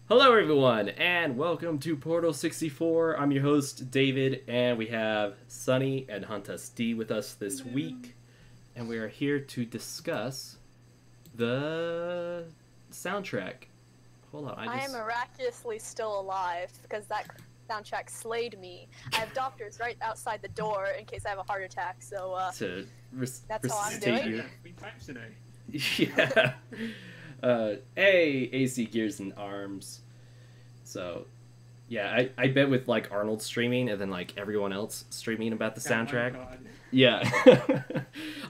Hello everyone, and welcome to Portal 64. I'm your host, David, and we have Sunny and HuntSD with us this week. And we are here to discuss the soundtrack. Hold on, I am miraculously still alive because that soundtrack slayed me. I have doctors right outside the door in case I have a heart attack, so that's how I'm doing. Yeah. Hey, AC Gears and Arms. So, yeah, I bet with like Arnold streaming and then like everyone else streaming about the soundtrack. Yeah.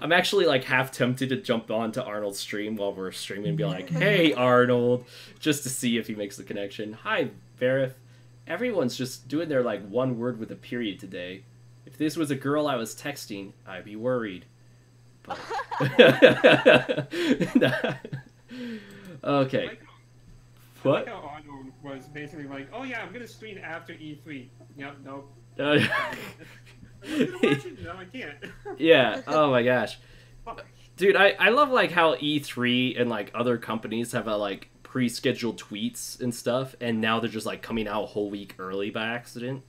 I'm actually like half tempted to jump onto Arnold's stream while we're streaming and be like, hey Arnold, just to see if he makes the connection. Hi, Verif. Everyone's just doing their like one word with a period today. If this was a girl I was texting, I'd be worried. But... Okay. What? I like how Arnold was basically like, oh yeah, I'm gonna stream after E3. Yep, nope. No, I can't. Yeah, oh my gosh. Dude, I love like how E3 and like other companies have like pre-scheduled tweets and stuff, and now they're just like coming out a whole week early by accident.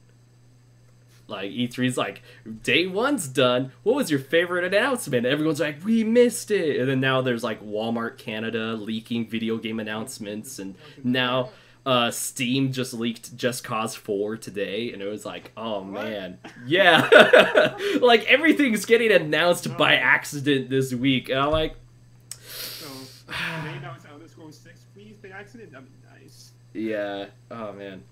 Like, E3's like, day one's done. What was your favorite announcement? Everyone's like, we missed it. And then now there's like Walmart Canada leaking video game announcements. And now Steam just leaked Just Cause 4 today. And it was like, oh man. Yeah. Like, everything's getting announced by accident this week. And I'm like... So, they announced Elder Scrolls 6, please, by accident? That'd be nice. Yeah. Oh man.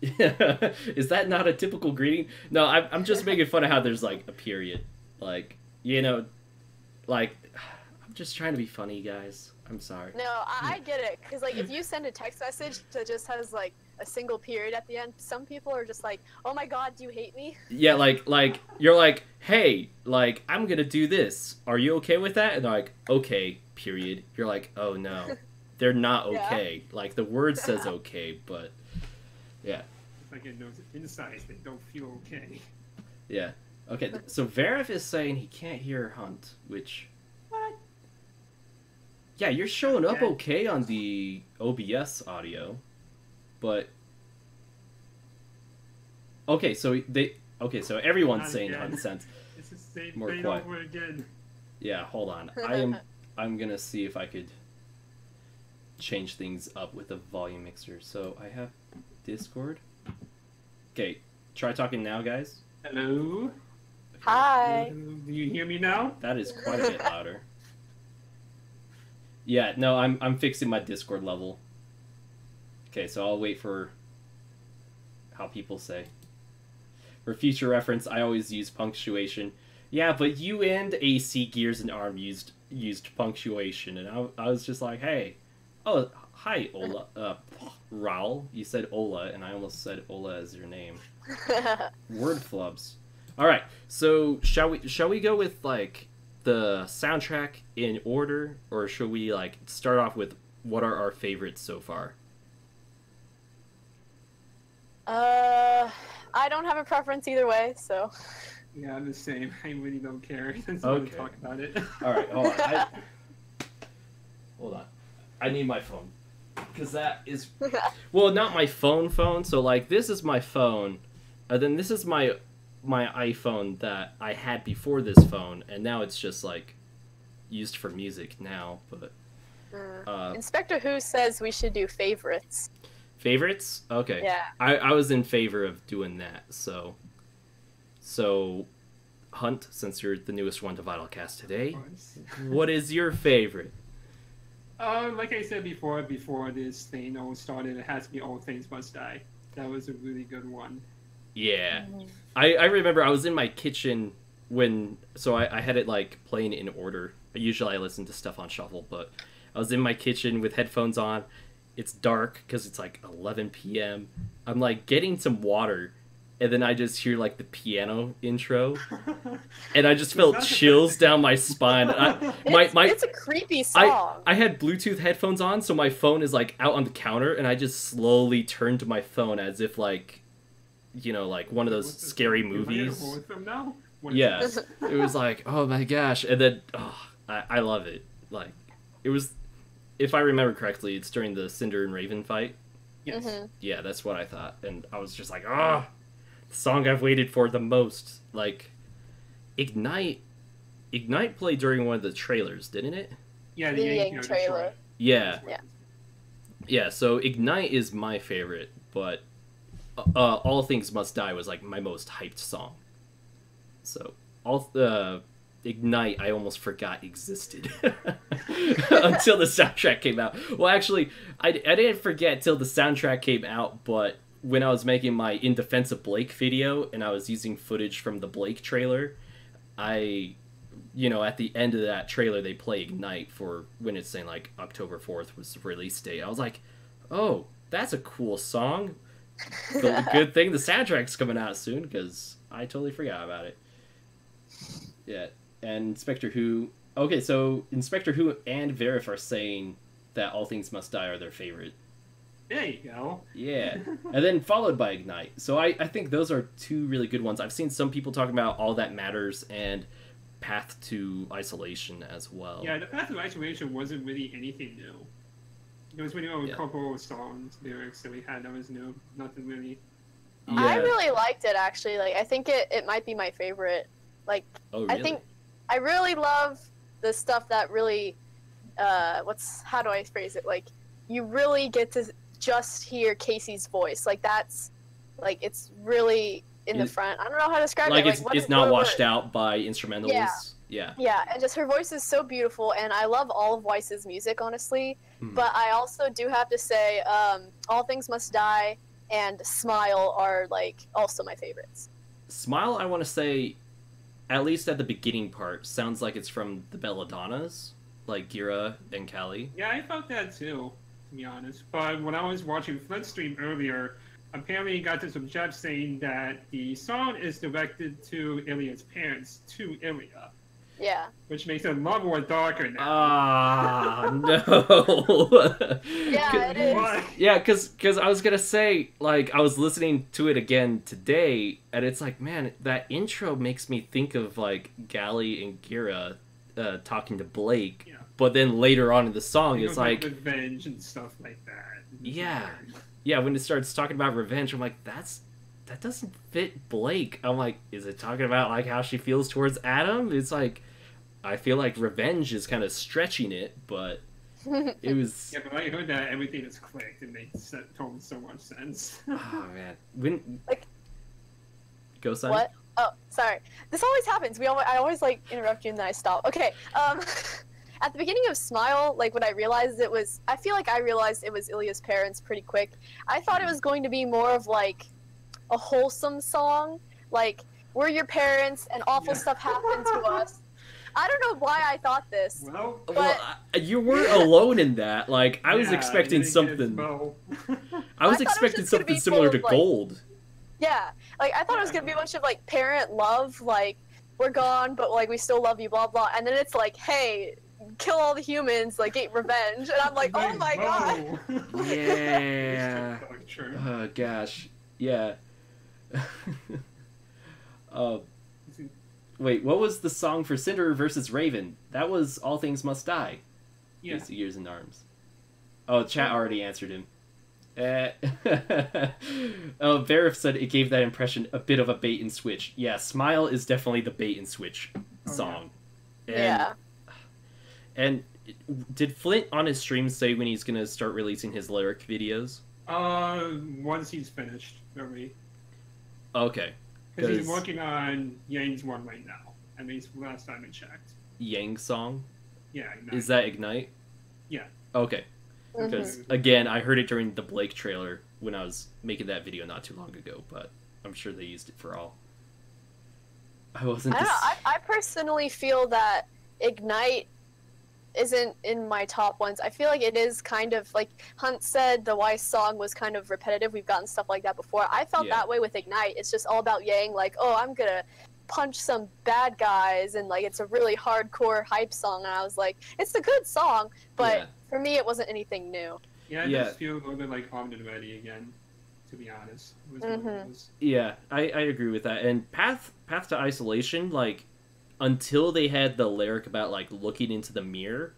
Yeah. Is that not a typical greeting? No, I'm just making fun of how there's like a period. Like, you know, like, I'm just trying to be funny, guys. I'm sorry. No, I get it. Because like, if you send a text message that just has like a single period at the end, some people are just like, oh my god, do you hate me? Yeah, like you're like, hey, like, I'm gonna do this. Are you okay with that? And they're like, okay, period. You're like, oh no. They're not okay. Yeah. Like, the word says okay, but... Yeah. It's like it knows inside they don't feel okay. Yeah. Okay, so Verif is saying he can't hear Hunt, which... What? Yeah, you're showing up okay on the OBS audio, but... Okay, so so everyone's saying Hunt sense. It's the same thing over again. Yeah, hold on. I'm gonna see if I could change things up with the volume mixer. So I have Discord. Okay, try talking now, guys. Hello. Okay. Hi. Do you hear me now? That is quite a bit louder. Yeah, no, I'm fixing my Discord level. Okay, so I'll wait for how people say. For future reference, I always use punctuation. Yeah, but you and AC Gears and Arm used punctuation, and I was just like, hey, oh, hi, Ola. Raul, you said Ola, and I almost said Ola as your name. Word flubs. All right, so shall we go with like the soundtrack in order, or should we like start off with what are our favorites so far? I don't have a preference either way, so. Yeah, I'm the same. I really don't care. I just want to talk about it. All right, hold on. Hold on. I need my phone. Because that is... Well, not my phone, so like this is my phone, and then this is my iPhone that I had before this phone, and now it's just like used for music now, but... Inspector Who says we should do favorites. Favorites? Okay. Yeah. I was in favor of doing that, so Hunt, since you're the newest one to VYTALCast today, what is your favorite? Like I said before this thing all started, it has to be All Things Must Die. That was a really good one. Yeah. I remember I was in my kitchen so I had it like playing in order. Usually I listen to stuff on shuffle, but I was in my kitchen with headphones on. It's dark because it's like 11 p.m. I'm like getting some water, and then I just hear like the piano intro, and I just felt chills down my spine. It's a creepy song. I had Bluetooth headphones on, so my phone is like out on the counter, and I just slowly turned to my phone as if like, you know, like one of those scary movies. Yeah, it was like, oh my gosh, and then I love it. Like, it was if I remember correctly, it's during the Cinder and Raven fight. Yes. Yeah, that's what I thought, and I was just like, the song I've waited for the most. Like, Ignite played during one of the trailers, didn't it? Yeah, the Yang trailer. Yeah. Yeah, so Ignite is my favorite, but All Things Must Die was like my most hyped song. So Ignite I almost forgot existed until the soundtrack came out. Well, actually, I didn't forget till the soundtrack came out, but when I was making my In Defense of Blake video and I was using footage from the Blake trailer, at the end of that trailer, they play Ignite for when it's saying, like, October 4th was the release date. I was like, oh, that's a cool song. But good thing the soundtrack's coming out soon, because I totally forgot about it. Yeah, and Inspector Who... Okay, so Inspector Who and Verif are saying that All Things Must Die are their favorite. There you go. Yeah, and then followed by Ignite. So I think those are two really good ones. I've seen some people talking about All That Matters and Path to Isolation as well. Yeah, the Path to Isolation wasn't really anything new. It was really a couple of songs, lyrics that we had that was new. Nothing really. Yeah. I really liked it, actually. Like, I think it might be my favorite. Like, oh, really? I think I really love the stuff that really, how do I phrase it? Like, you really get to just hear Casey's voice. Like, that's, like, it's really in the front. I don't know how to describe it. Like, it's not washed out by instrumentals. Yeah. Yeah, and just her voice is so beautiful, and I love all of Weiss's music, honestly. But I also do have to say, All Things Must Die and Smile are, like, also my favorites. Smile, I want to say, at least at the beginning part, sounds like it's from the Belladonnas, like Gira and Callie. Yeah, I felt that too, to be honest. But when I was watching Flint's stream earlier, apparently he got to some chat saying that the song is directed to Ilya's parents, to Ilya. Yeah. Which makes it a lot more darker now. Ah, no. Yeah, it is. Yeah, because I was going to say, like, I was listening to it again today, and it's like, man, that intro makes me think of, like, Callie and Gira talking to Blake. Yeah. But then later on in the song, it's like... revenge and stuff like that. Yeah. Yeah, when it starts talking about revenge, I'm like, that doesn't fit Blake. I'm like, is it talking about, like, how she feels towards Adam? It's like, I feel like revenge is kind of stretching it, but it was... Yeah, but when I heard that, everything is clicked. It makes total so much sense. Oh, man. Go, Sunny. What? Oh, sorry. This always happens. I always, like, interrupt you and then I stop. Okay, at the beginning of Smile, like, when I realized it was... I feel like I realized it was Ilya's parents pretty quick. I thought it was going to be more of, like, a wholesome song. Like, we're your parents and awful stuff happened to us. I don't know why I thought this. Well, you weren't alone in that. Like, I was expecting something... I was expecting something similar to Gold. Yeah. Like, I thought it was going to be a bunch of, like, parent love, like, we're gone, but, like, we still love you, blah, blah. And then it's like, hey... kill all the humans, like, get revenge. And I'm like, oh my god. Yeah. Oh, gosh. Yeah. Wait, what was the song for Cinder versus Raven? That was All Things Must Die. Yeah. Years in Arms. Oh, chat already answered him. Verif said it gave that impression a bit of a bait and switch. Yeah, Smile is definitely the bait and switch song. Yeah. And did Flint on his stream say when he's gonna start releasing his lyric videos? Once he's finished, maybe. Okay. Because he's working on Yang's one right now. At least last time I checked. Yang's song? Yeah, Ignite. Is that Ignite? Yeah. Okay. Because, again, I heard it during the Blake trailer when I was making that video not too long ago, but I'm sure they used it for all. I wasn't... I personally feel that Ignite isn't in my top ones. I feel like it is kind of, like Hunt said, the Weiss song was kind of repetitive. We've gotten stuff like that before. I felt that way with Ignite. It's just all about Yang, like, oh, I'm gonna punch some bad guys, and, like, it's a really hardcore hype song, and I was like, it's a good song, but for me, it wasn't anything new. Yeah, it does feel a little bit like Armed and Ready again, to be honest. Yeah, I agree with that. And Path to Isolation, like, until they had the lyric about, like, looking into the mirror,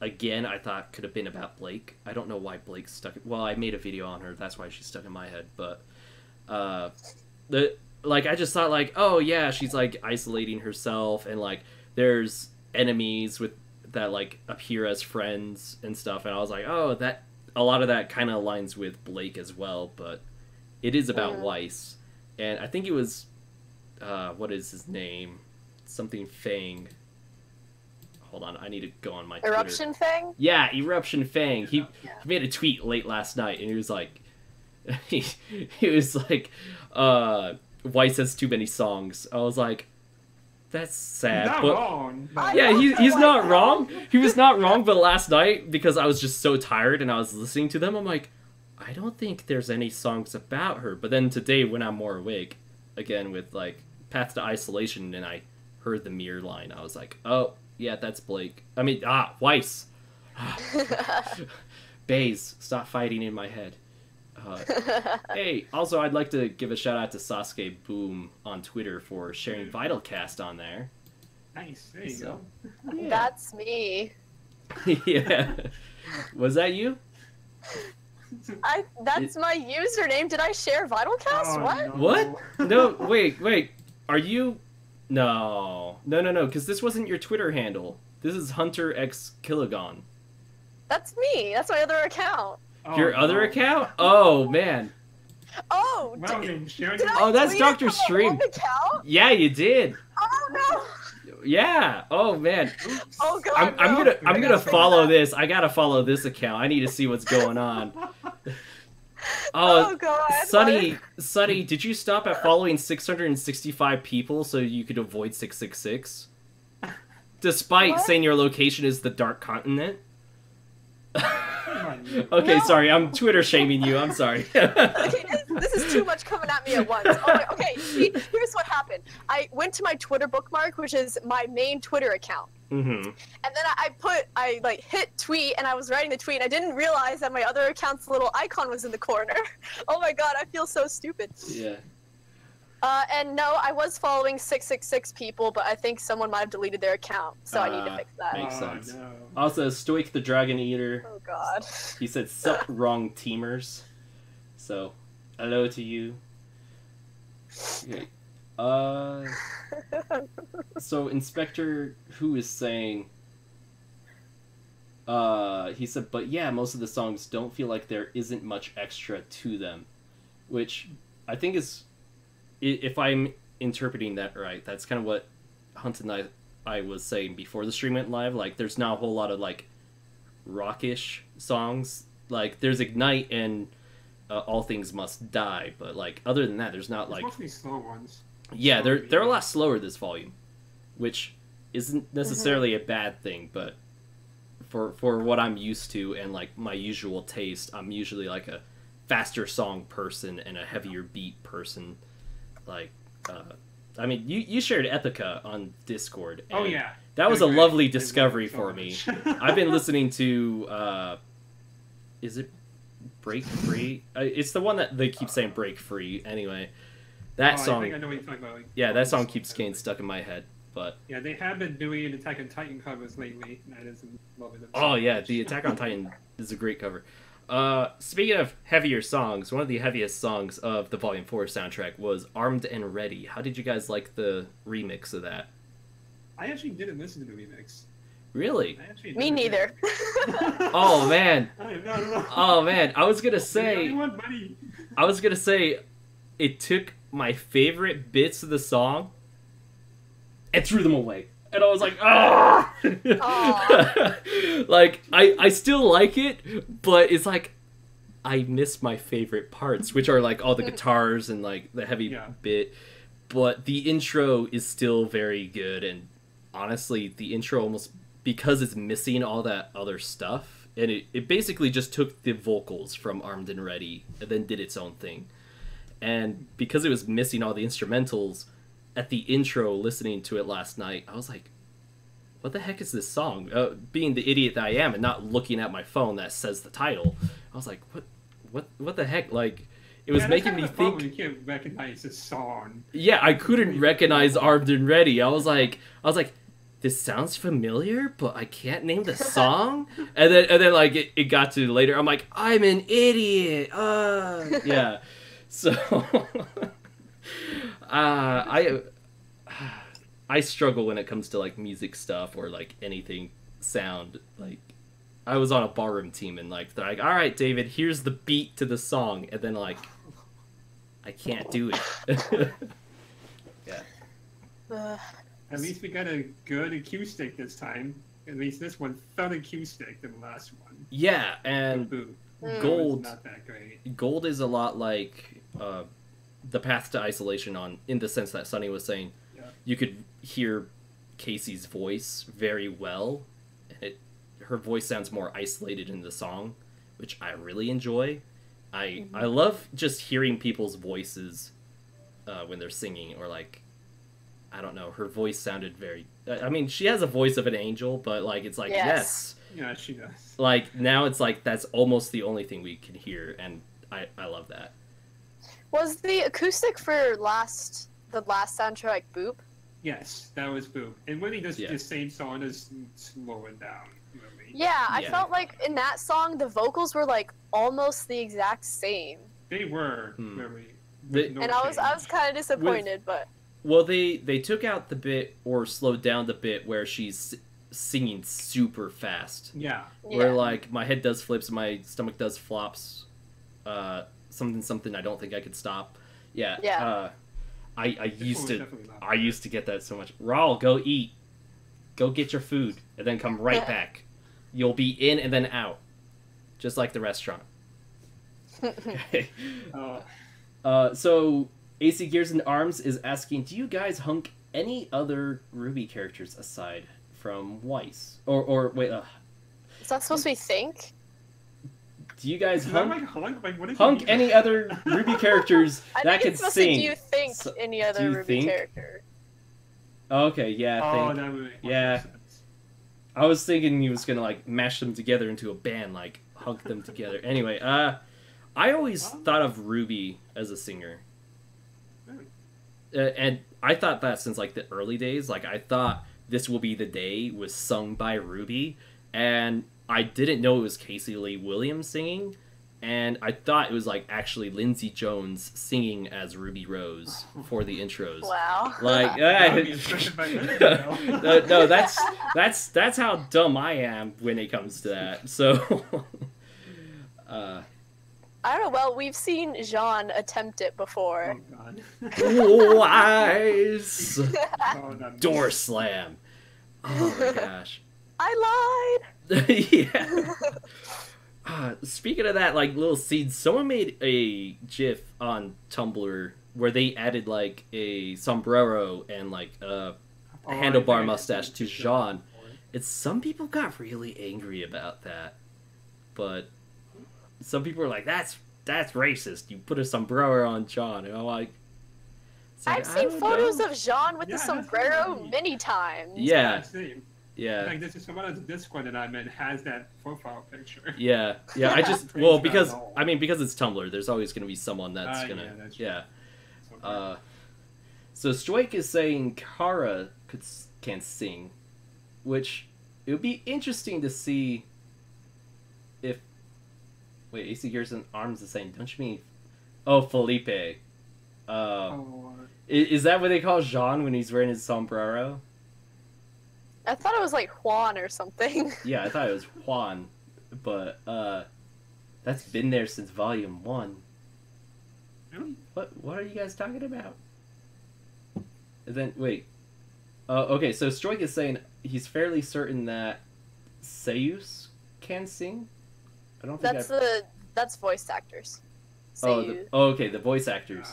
again, I thought could have been about Blake. I don't know why Blake stuck. Well, I made a video on her. That's why she's stuck in my head. But I just thought like, oh yeah, she's like isolating herself, and like there's enemies that like appear as friends and stuff. And I was like, oh, that a lot of that kind of aligns with Blake as well. But it is about Weiss, and I think it was what is his name? Something Fang. Hold on, I need to go on my Eruption Twitter. Fang? Yeah, Eruption Fang. He made a tweet late last night, and he was like, he was like, Weiss has too many songs. I was like, that's sad. Not but wrong. yeah, he's not wrong. He was not wrong. But last night, because I was just so tired and I was listening to them, I'm like, I don't think there's any songs about her. But then today, when I'm more awake, again with like Path to Isolation, and I heard the Mirror line, I was like, oh. Yeah, that's Blake. I mean, Weiss. Baze, stop fighting in my head. Hey, also, I'd like to give a shout out to Sasuke Boom on Twitter for sharing VYTALCast on there. Nice, there you go. Yeah. That's me. Yeah. Was that you? That's my username. Did I share VYTALCast? Oh, What? no. What? No, wait. Are you... No, because this wasn't your Twitter handle. This is Hunter X Kilogon. That's me. That's my other account. Oh, Your other account? Oh, man. Oh, Well, then, Sharon, did I Oh, that's tweet Dr. it from my Stream. own account? Yeah, you did. Oh no! Yeah. Oh, man. Oh god! I'm gonna follow this. I gotta follow this account. I need to see what's going on. Oh god! Sunny, did you stop at following 665 people so you could avoid 666? Despite saying your location is the Dark Continent? Okay, No. sorry, I'm Twitter shaming you. I'm sorry. Okay, this is too much coming at me at once. Okay, see, here's what happened. I went to my Twitter bookmark, which is my main Twitter account. Mm-hmm. And then I like hit tweet, and I was writing the tweet, and I didn't realize that my other account's little icon was in the corner. Oh my god, I feel so stupid. Yeah. And no, I was following 666 people, but I think someone might have deleted their account, so I need to fix that. Makes sense. No. Also, Stoic the Dragon Eater, Oh god. he said, sup wrong teamers. So, hello to you. Okay. So Inspector Who is saying, he said, but yeah, most of the songs don't feel like there isn't much extra to them, which I think is, if I'm interpreting that right, that's kind of what Hunt and I was saying before the stream went live. Like, there's not a whole lot of like rockish songs. Like, there's Ignite and All Things Must Die, but like other than that, there's not like Mostly slow ones. yeah, they're a lot slower this volume, which isn't necessarily a bad thing, but for what I'm used to and like my usual taste, I'm usually like a faster song person and a heavier beat person. Like, I mean, you shared Epica on Discord. And Oh yeah, that was a They're lovely great. They're discovery so for much. me. I've been listening to, is it Break Free? It's the one that they keep saying Break Free. Anyway, that I song, think I know what you're talking about. Like, yeah, that song keeps getting stuck in my head. But Yeah, they have been doing Attack on Titan covers lately, and I just love it. oh yeah, the Attack on Titan is a great cover. Speaking of heavier songs, one of the heaviest songs of the Volume 4 soundtrack was Armed and Ready. How did you guys like the remix of that? I actually didn't listen to the remix. Really? I actually Me didn't. neither. Oh man. No. Oh man, I was gonna You're the say only one, buddy. it took my favorite bits of the song and threw them away. And I was like, ah! Like, I still like it, but it's like, I miss my favorite parts, which are like all the guitars and like the heavy bit. But the intro is still very good, and honestly, the intro almost, because it's missing all that other stuff, and it basically just took the vocals from Armed and Ready and then did its own thing. And because it was missing all the instrumentals, at the intro, listening to it last night, I was like, what the heck is this song? Being the idiot that I am and not looking at my phone that says the title, I was like, what the heck? Like, it was making me think. You can't recognize this song. Yeah, I couldn't recognize Armed and Ready. I was like, this sounds familiar, but I can't name the song. and then like it got to later. I'm like, I'm an idiot. Yeah. So I struggle when it comes to like music stuff or like anything sound. Like I was on a ballroom team and like they're like, all right, David, here's the beat to the song, and then like I can't do it. Yeah. At least we got a good acoustic this time. At least this one felt acoustic than the last one. Yeah, and Boo. Gold. Not that great. Gold is a lot like the Path to Isolation in the sense that Sunny was saying. Yeah. You could hear Casey's voice very well. Her voice sounds more isolated in the song, which I really enjoy. I love just hearing people's voices when they're singing, or like, I don't know, her voice sounded very... I mean, she has a voice of an angel, but like it's like, yes. Yeah, she does. Like, now it's like, that's almost the only thing we can hear, and I love that. Was the acoustic for the last soundtrack Boop? Yes, that was Boop. And really just the same song is slowing down. Really. Yeah, I felt like in that song, the vocals were like almost the exact same. They were, really. And I was kind of disappointed, but... Well, they took out the bit, or slowed down the bit, where she's singing super fast. Yeah. Where, like, my head does flips, my stomach does flops. Something I don't think I could stop. Yeah. Yeah. I used to get that so much. Raul, go eat. Go get your food, and then come right back. You'll be in and then out. Just like the restaurant. Okay. So... AC Gears and Arms is asking, do you guys hunk any other Ruby characters aside from Weiss? Or wait, is that supposed to be think? Do you guys hunk hunk any other Ruby characters that can sing? Do you think any other Ruby character? Okay, yeah, think. That would make yeah. sense. I was thinking he was gonna like mash them together into a band, like hunk them together. Anyway, I always thought of Ruby as a singer. And I thought that since like the early days, like I thought This Will Be the Day was sung by Ruby, and I didn't know it was Casey Lee Williams singing, and I thought it was like actually Lindsey Jones singing as Ruby Rose for the intros. Wow. Like no, that's how dumb I am when it comes to that. So I don't know. Well, we've seen Jean attempt it before. Oh, God. Weiss! Door slam. Oh, my gosh. I lied! Yeah. Speaking of that, like, little seeds, someone made a GIF on Tumblr where they added, like, a sombrero and, like, a handlebar mustache to Jean. And some people got really angry about that. But... some people are like, that's racist. You put a sombrero on Jean. And I'm like... I've seen photos of Jean with the sombrero many times. Yeah. Yeah. Like, this is someone on the Discord that I'm in has that profile picture. Yeah. Yeah, I just... well, because it's Tumblr, there's always going to be someone that's going to... Yeah. So Stoik is saying Kara can sing, which it would be interesting to see if... Wait, AC Gears and Arms is saying, don't you mean... Oh, Felipe. Is that what they call Jean when he's wearing his sombrero? I thought it was like Juan or something. Yeah, I thought it was Juan. But, that's been there since Volume 1. Really? What are you guys talking about? And then, wait. Okay, so Stroik is saying he's fairly certain that Seiyus can sing? I don't think that's voice actors. Okay, the voice actors.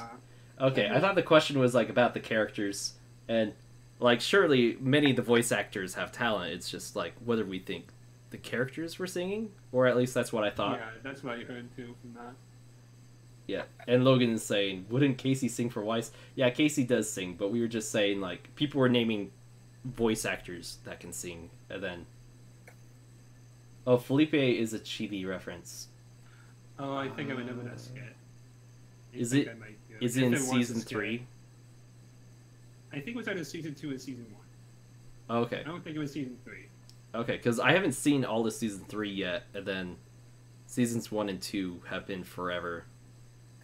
Okay, I thought the question was like about the characters, and like surely many of the voice actors have talent. It's just like whether we think the characters were singing, or at least that's what I thought. Yeah, that's what I heard too from that. Yeah, and Logan is saying, wouldn't Casey sing for Weiss? Yeah, Casey does sing, but we were just saying like people were naming voice actors that can sing, and then Felipe is a Chibi reference. Oh, I think I remember that skit. Is it in season 3? I think it was either season 2 or season Okay. I don't think it was season 3. Okay, because I haven't seen all of season 3 yet, and then seasons 1 and 2 have been forever.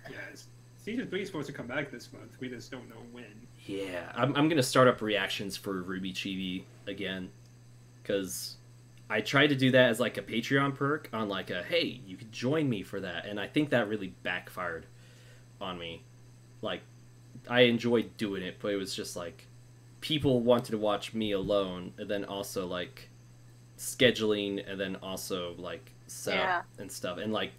Yes. Season 3 is supposed to come back this month. We just don't know when. Yeah, I'm gonna start up reactions for Ruby Chibi again, because I tried to do that as like a Patreon perk on like a, hey, you could join me for that, and I think that really backfired on me. Like, I enjoyed doing it, but it was just like, people wanted to watch me alone, and then also like scheduling, and then also like setup and stuff, and like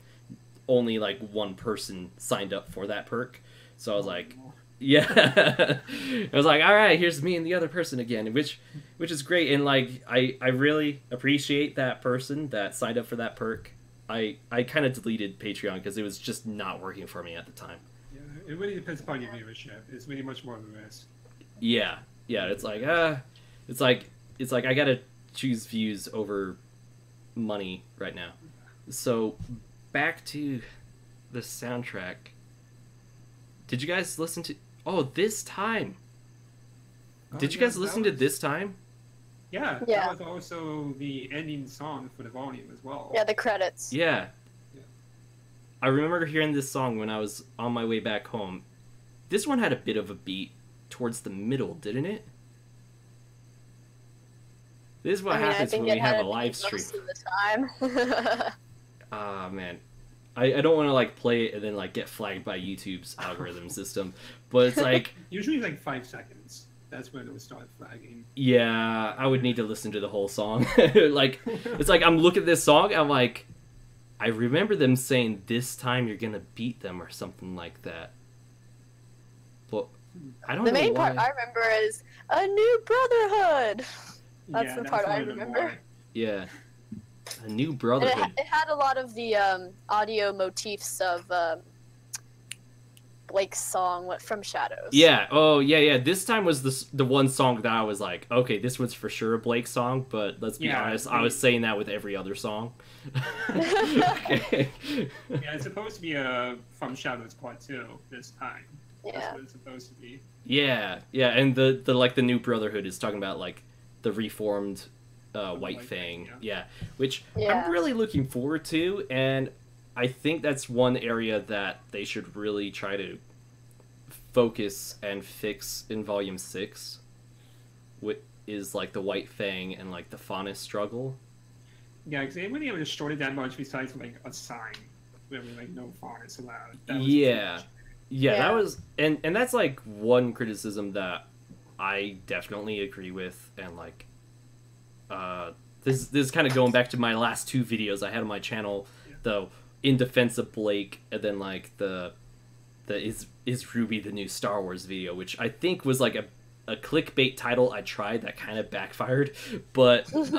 only like one person signed up for that perk, so I was like, yeah. I was like, all right, here's me and the other person again, which is great, and like I really appreciate that person that signed up for that perk. I kind of deleted Patreon because it was just not working for me at the time. Yeah, it really depends upon your viewership. It's really much more of a risk. Yeah, it's like I gotta choose views over money right now. So back to the soundtrack. Did you guys listen to? Oh, This Time. Did you guys listen to This Time? Yeah, Yeah. that was also the ending song for the volume as well. Yeah, the credits. Yeah. I remember hearing this song when I was on my way back home. This one had a bit of a beat towards the middle, didn't it? This is what happens when we have a live stream. Most of the time. Ah, man. I don't want to like play it and then like get flagged by YouTube's algorithm system, but it's like usually like 5 seconds. That's when it would start flagging. Yeah, I would need to listen to the whole song. Like, it's like I'm looking at this song, I'm like, I remember them saying this time you're gonna beat them or something like that. But I don't know The main why. part I remember is a new brotherhood. That's the part I remember. Yeah. A new brotherhood. It had a lot of the audio motifs of Blake's song from Shadows. Yeah. Oh, yeah. This time was the one song that I was like, okay, this was for sure a Blake song. But let's be honest, I was saying that with every other song. Okay. Yeah, it's supposed to be From Shadows Part 2 this time. Yeah. That's what it's supposed to be. Yeah, and the like the new brotherhood is talking about like the reformed White Fang. Yeah, which I'm really looking forward to, and I think that's one area that they should really try to focus and fix in Volume 6, which is like the White Fang and like the Faunus struggle. Yeah, because they wouldn't even destroy it that much besides like a sign where we like no Faunus allowed. That was yeah, that was and that's like one criticism that I definitely agree with, and like this is kind of going back to my last 2 videos I had on my channel, though, in defense of Blake, and then like the is Ruby the new Star Wars video, which I think was like a clickbait title I tried that kind of backfired, but which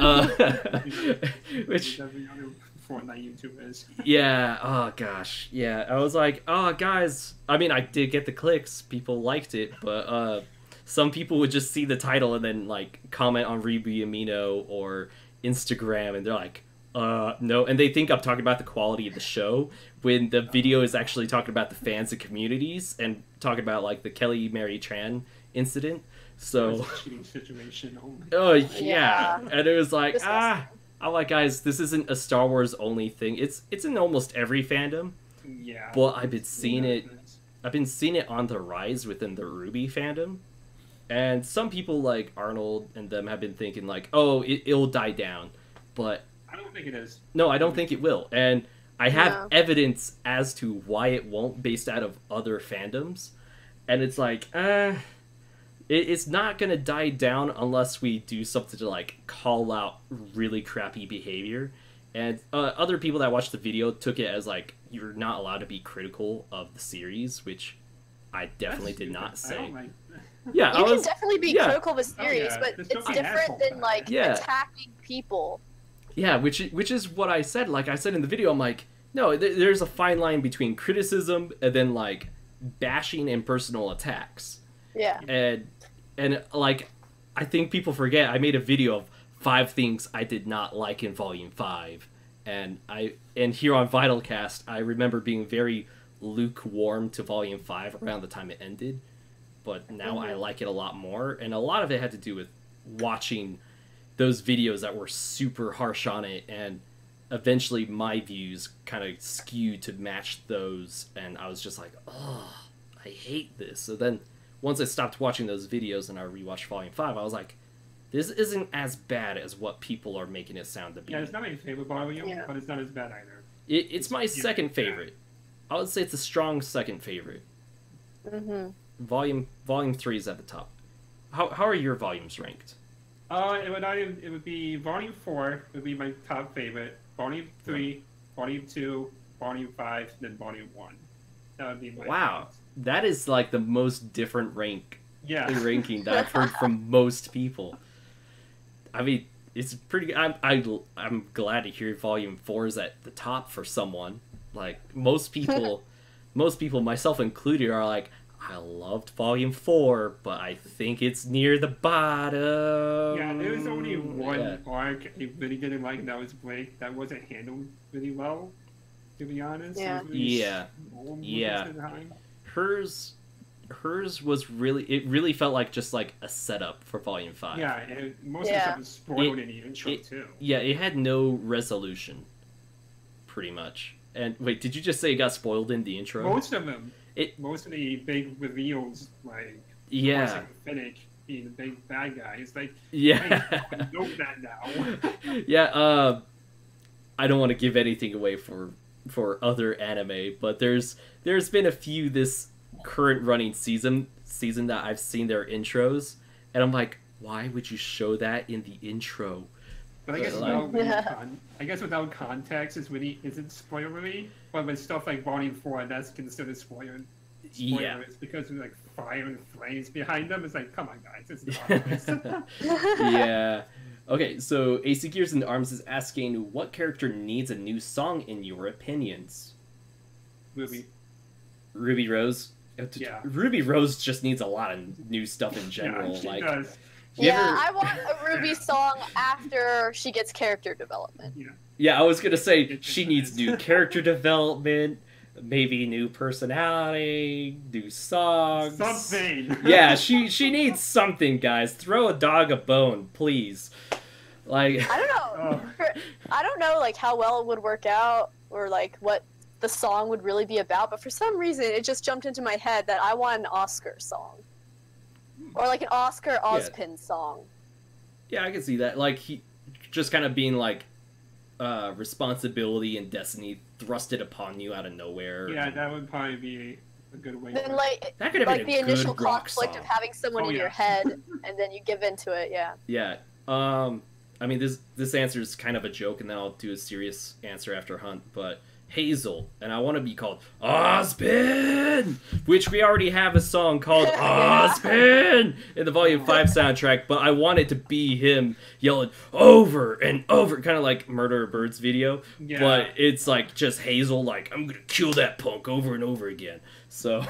every other Fortnite YouTubers. Yeah, oh gosh, yeah, I was like, oh guys, I mean, I did get the clicks, people liked it, but some people would just see the title and then like comment on Ruby Amino or Instagram, and they're like, no, and they think I'm talking about the quality of the show when the video is actually talking about the fans and communities and talking about like the Kelly Mary Tran incident. So, cheating situation. Oh yeah, and it was like, I'm like, guys, this isn't a Star Wars only thing. It's in almost every fandom. Yeah. But I've been seeing it on the rise within the Ruby fandom. And some people like Arnold and them have been thinking like, oh, it'll die down. But I don't think it is. No, I don't think it will. And I have evidence as to why it won't based out of other fandoms. And it's like, it's not going to die down unless we do something to like call out really crappy behavior. And other people that watched the video took it as like, you're not allowed to be critical of the series, which I definitely did not say. Yeah, you can definitely be critical of a series, but it's different than like attacking people. Yeah, which is what I said. Like I said in the video, I'm like, no, there's a fine line between criticism and then like bashing and personal attacks. Yeah. And like, I think people forget I made a video of 5 things I did not like in Volume 5, and here on VYTALCast, I remember being very lukewarm to Volume 5 around the time it ended, but now I like it a lot more, and a lot of it had to do with watching those videos that were super harsh on it, and eventually my views kind of skewed to match those, and I was just like, oh, I hate this. So then once I stopped watching those videos and I rewatched Volume 5, I was like, this isn't as bad as what people are making it sound to be. Yeah, it's not my favorite volume, but it's not as bad either. It's my second favorite. I would say it's a strong second favorite. Mm-hmm. Volume 3 is at the top. How are your volumes ranked? It would be Volume 4 would be my top favorite. Volume 3, Volume 2, Volume 5, then Volume 1. That would be my Wow. That is like the most different ranking that I've heard from most people. I mean, it's pretty. I'm glad to hear Volume 4 is at the top for someone. Like most people, myself included, are like, I loved Volume 4, but I think it's near the bottom. Yeah, there was only one arc I really didn't like, and that was Blake. That wasn't handled really well, to be honest. Yeah. Hers was really. It really felt like just like a setup for Volume 5. Yeah, and most of the stuff was spoiled in the intro too. Yeah, it had no resolution, pretty much. And wait, did you just say it got spoiled in the intro? Most of them. Most of the big reveals, like Finnick being the big bad guy, it's like, hey, I know that now. Yeah, I don't want to give anything away for other anime, but there's been a few this current running season that I've seen their intros, and I'm like, why would you show that in the intro? But I guess without context, it really isn't spoilery. But with stuff like Volume 4, that's considered spoilers. Yeah. It's because of like fire and flames behind them. It's like, come on, guys, it's not Yeah. Okay, so AC Gears and Arms is asking, what character needs a new song in your opinions? Ruby Rose? Yeah. Ruby Rose just needs a lot of new stuff in general. Yeah, she like, does. I want a Ruby song after she gets character development. Yeah, I was gonna say she needs new character development, maybe new personality, new songs. Something. Yeah, she needs something, guys. Throw a dog a bone, please. Like, I don't know. I don't know like how well it would work out or like what the song would really be about, but for some reason it just jumped into my head that I want an Oscar song. Or like an Oscar Ozpin song. Yeah, I can see that. Like, he just kind of being like, responsibility and destiny thrusted upon you out of nowhere. Yeah, that would probably be a good way. Then like, that could have like been the a initial good rock conflict song. of having someone in your head, and then you give into it. Yeah. Yeah. I mean, this answer is kind of a joke, and then I'll do a serious answer after Hunt. But Hazel, and I want to be called Ozpin, which we already have a song called Ozpin in the Volume 5 soundtrack, but I want it to be him yelling over and over, kind of like Murder of Birds video, but it's like just Hazel like, I'm gonna kill that punk over and over again. So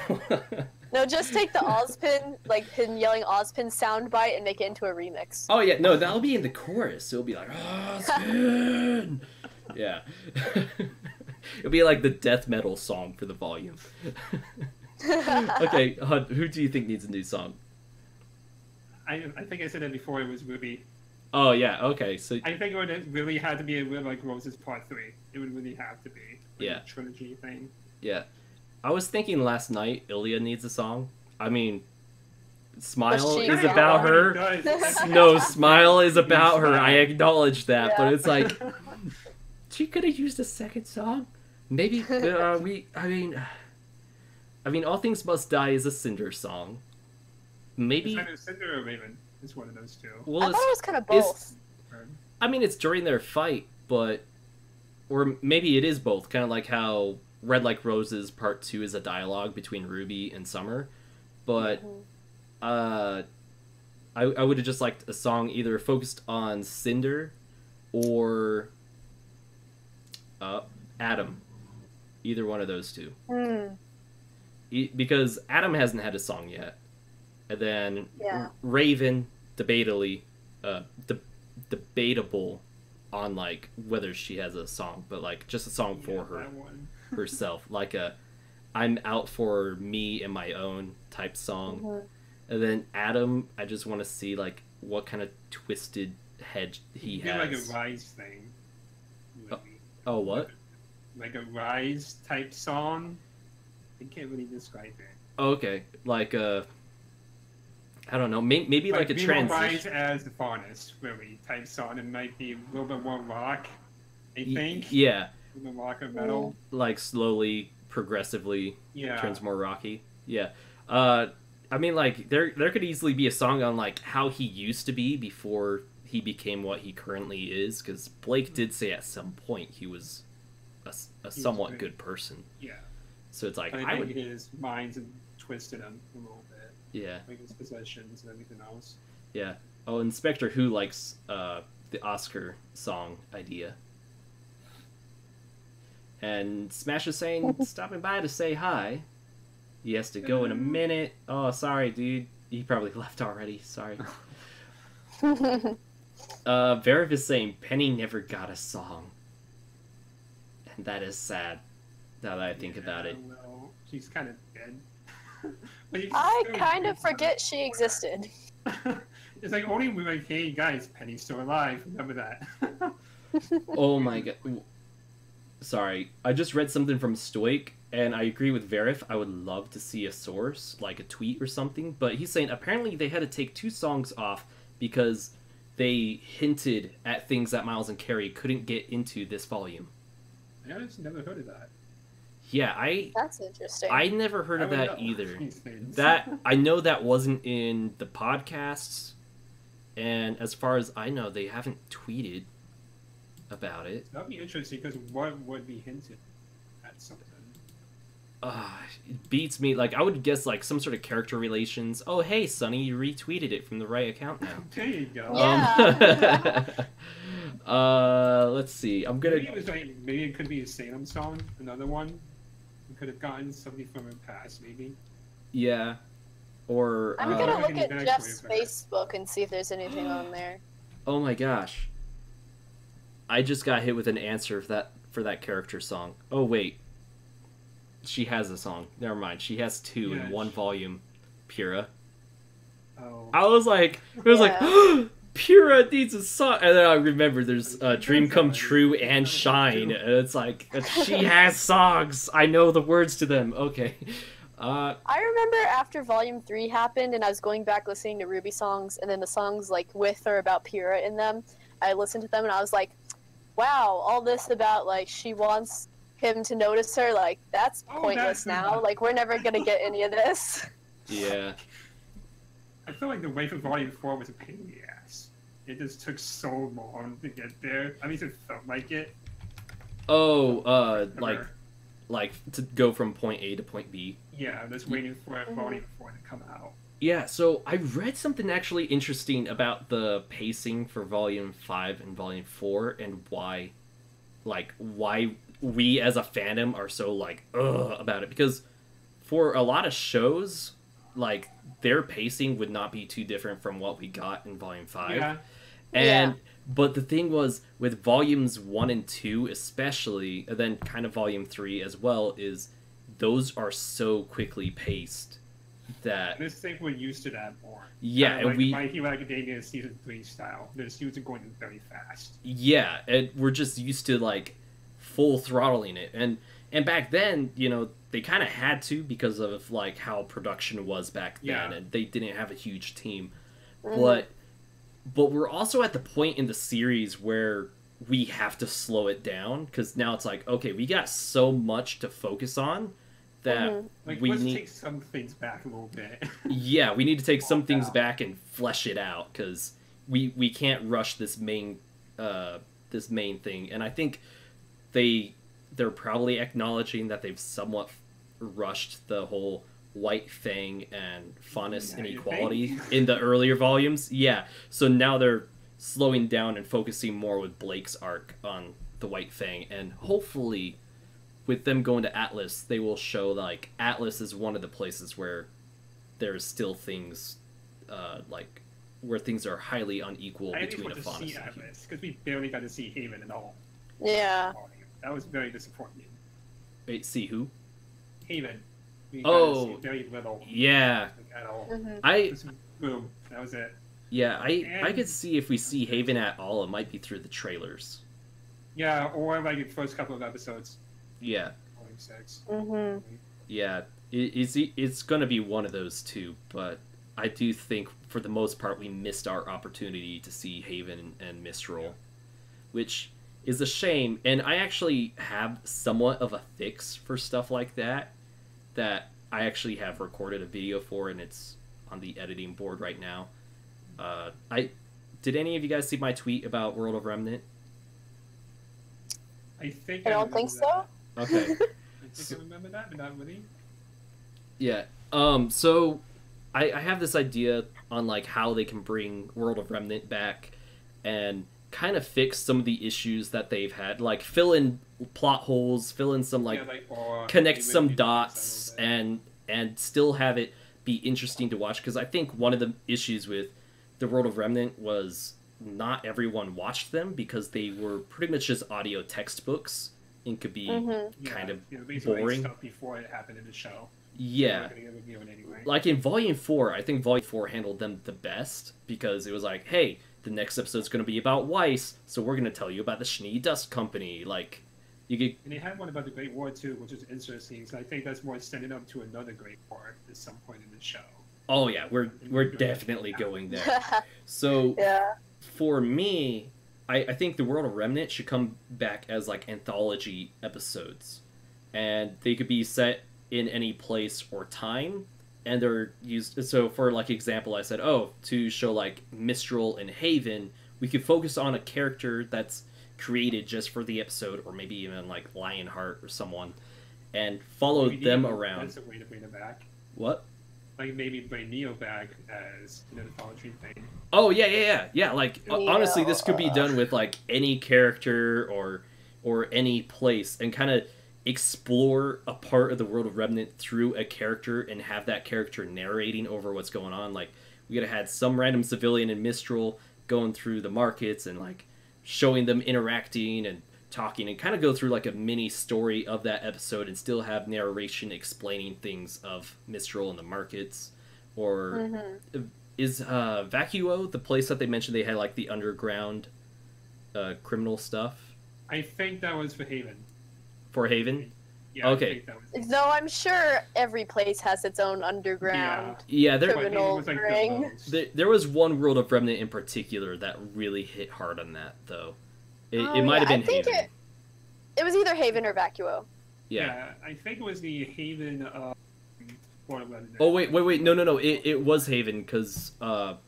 No, just take the Ozpin, like him yelling Ozpin soundbite and make it into a remix. Oh yeah, no, that'll be in the chorus. It'll be like Ozpin. Yeah. It'll be like the death metal song for the volume. Okay, who do you think needs a new song? I think I said it before, it was Ruby. Oh yeah, okay. So I think it would really have to be like Rose's Part 3. It would really have to be. Like a trilogy thing. Yeah. I was thinking last night Ilya needs a song. I mean, Smile is about her. No, Smile is about her. I acknowledge that, but it's like she could have used a second song. Maybe I mean, All Things Must Die is a Cinder song. Maybe it's either Cinder or Raven. It's one of those two. Well, I thought it was kind of both. I mean, it's during their fight, but or maybe it is both. Kind of like how Red Like Roses Part 2 is a dialogue between Ruby and Summer, but I would have just liked a song either focused on Cinder or Adam. Either one of those two. Because Adam hasn't had a song yet. And then Raven, debatable on like whether she has a song, but like just a song for her herself, like a I'm out for me and my own type song. And then Adam, I just want to see like what kind of twisted head he It'd has. be like a Rise thing. Maybe. Oh, what? Like a Rise type song. I can't really describe it. Oh, okay, like I don't know, maybe like a transition. Rise as the Faunus, really, type song. It might be a little bit more rock, I think. Yeah. A little rock or metal. Like slowly, progressively Yeah. turns more rocky. Yeah. I mean, like, there could easily be a song on, like, how he used to be before he became what he currently is, because Blake did say at some point he was a somewhat good person. Yeah. So it's like, But I I would... think his mind's twisted him a little bit. Yeah. Like his possessions and everything else. Yeah. Oh, Inspector Who likes the Oscar song idea. And Smash is saying, stopping by to say hi. He has to go in a minute. Oh, sorry, dude. He probably left already. Sorry. Veriv is saying, Penny never got a song. And that is sad, now that I think about it. Well, she's kind of dead. I kind of forget she existed. It's like only we're like, hey guys, Penny's still alive. Remember that. Oh my god. Sorry, I just read something from Stoic, and I agree with Verif. I would love to see a source, like a tweet or something, but he's saying apparently they had to take 2 songs off because they hinted at things that Miles and Carrie couldn't get into this volume. I just never heard of that. Yeah, That's interesting. I never heard of I would that know either. these things. That I know that wasn't in the podcasts, and as far as I know, they haven't tweeted about it. That'd be interesting because what would be hinted at something? It beats me. Like, I would guess like some sort of character relations. Oh, hey, Sonny, you retweeted it from the right account now. There you go. Yeah. Let's see. I'm gonna. Maybe it was like maybe it could be a Salem song, another one. We could have gotten something from her past, maybe. Yeah. Or. I'm gonna look Looking at back Jeff's way back. Facebook and see if there's anything on there. Oh my gosh. I just got hit with an answer for that character song. Oh wait. She has a song. Never mind. She has 2 in Yeah, one volume. Pura. Oh. I was like, Pura needs a song, and then I remember there's Dream Come True and Shine, and it's like she has songs. I know the words to them. Okay. I remember after Volume 3 happened, and I was going back listening to Ruby songs, and then the songs like with or about Pyrrha in them, I listened to them, and I was like, wow, all this about like she wants him to notice her, like that's pointless now. Like we're never gonna get any of this. Yeah. I feel like the way for Volume 4 was a pain in the ass. It just took so long to get there. At least it felt like it. Oh, like to go from point A to point B. Yeah, I'm just waiting for Volume 4 to come out. Yeah, so I read something actually interesting about the pacing for Volume 5 and Volume 4 and why we as a fandom are so like about it, because for a lot of shows, like their pacing would not be too different from what we got in Volume 5. Yeah. And but the thing was with Volumes 1 and 2 especially, and then kind of Volume 3 as well, is those are so quickly paced that And this thing we're used to that more. yeah, Kinda and like we My Hero Academia Season 3 style. The students are going very fast. yeah, and we're just used to like full throttling it, and back then, you know, they kind of had to because of like how production was back then, Yeah. and they didn't have a huge team. Mhm. But we're also at the point in the series where we have to slow it down, because now it's like, okay, we got so much to focus on that Like, we let's need take some things back a little bit. yeah, we need to take some things out. back and flesh it out, because we can't rush this main thing. And I think they're probably acknowledging that they've somewhat rushed the whole White Fang and Faunus Yeah, you inequality think? in the earlier volumes. Yeah, so now they're slowing down and focusing more with Blake's arc on the White Fang, and hopefully with them going to Atlas, they will show like Atlas is one of the places where there's still things like where things are highly unequal I didn't between a want to Faunus see and a human. Atlas, because we barely got to see Haven at all. Yeah. That was very disappointing. Wait, see who? Haven. We got Oh. to see very little. Yeah, Like, at all. Mhm. I Just boom. That was it. Yeah, I And- could see if we see Haven at all, it might be through the trailers. Yeah, or like the first couple of episodes. Yeah, Volume 6. yeah, it's gonna be one of those two, but I do think for the most part we missed our opportunity to see Haven and Mistral, which is a shame. And I actually have somewhat of a fix for stuff like that I actually have recorded a video for, and it's on the editing board right now. Did any of you guys see my tweet about World of Remnant? I think I don't think so. Okay. I think I remember that, but not really. Yeah. So I have this idea on like how they can bring World of Remnant back and kind of fix some of the issues that they've had, like fill in plot holes, fill in some or connect they some really dots do something. and still have it be interesting to watch, because I think one of the issues with the World of Remnant was not everyone watched them because they were pretty much just audio textbooks and could be kind of basically boring. stuff before it happened in the show. Yeah. We're not gonna get a review it anyway. Like in Volume 4, I think Volume 4 handled them the best because it was like, hey, the next episode's going to be about Weiss, so we're going to tell you about the Schnee Dust Company. Like, you could... And they had one about the Great War too, which is interesting. So I think that's more extended up to another Great War at some point in the show. Oh yeah, we're definitely going there. So Yeah. for me, I think the World of Remnant should come back as like anthology episodes, and they could be set in any place or time, and they're used. So for like example, I said, oh, to show like Mistral and Haven, we could focus on a character that's created just for the episode, or maybe even like Lionheart or someone, and follow Maybe them Neo, around. That's a way to bring it back. What? Like maybe bring Neo back as an anthology thing. Oh yeah. Like Yeah. honestly, this could be done with like any character or any place, and kind of explore a part of the World of Remnant through a character and have that character narrating over what's going on. Like we could have had some random civilian in Mistral going through the markets and like showing them interacting and talking, and kind of go through like a mini story of that episode and still have narration explaining things of Mistral and the markets. Or is Vacuo the place that they mentioned they had like the underground criminal stuff I think that was for Haven. for Haven? Yeah. Okay. I think that was Though I'm sure every place has its own underground. Yeah, there But Haven Criminal was, like, the ring. most. there was one World of Remnant in particular that really hit hard on that though. It Oh, might have yeah, been I think Haven. It was either Haven or Vacuo. Yeah. I think it was the Haven World of Remnant. Oh wait, no. It was Haven because of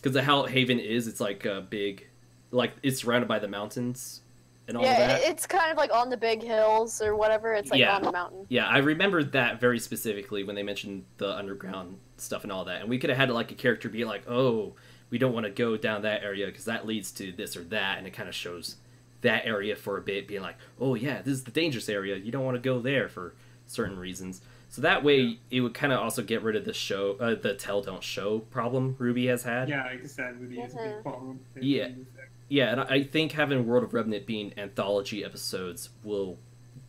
how Haven is. It's like a big, like it's surrounded by the mountains and all Yeah, that. it's kind of like on the big hills or whatever. It's like Yeah. on the mountain. Yeah, I remember that very specifically when they mentioned the underground stuff and all that. And we could have had like a character be like, oh, we don't want to go down that area because that leads to this or that. And it kind of shows that area for a bit, being like, oh yeah, this is the dangerous area. You don't want to go there for certain reasons. So that way it would kind of also get rid of the tell don't show problem Ruby has had. Yeah, I guess that really is a big problem. Yeah. Yeah, and I think having World of Remnant being anthology episodes will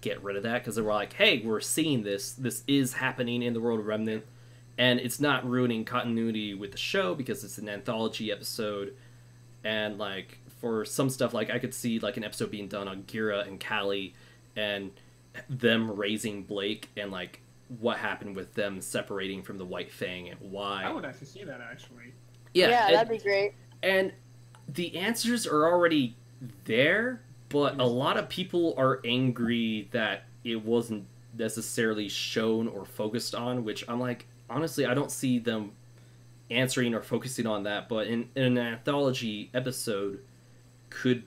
get rid of that, because they were like, hey, we're seeing this is happening in the World of Remnant, and it's not ruining continuity with the show because it's an anthology episode. And like for some stuff, like I could see like an episode being done on Gira and Callie and them raising Blake, and like what happened with them separating from the White Fang and why. I would actually see that actually. Yeah, and, that'd be great. and the answers are already there, but a lot of people are angry that it wasn't necessarily shown or focused on, which I'm like, honestly, I don't see them answering or focusing on that, but in an anthology episode could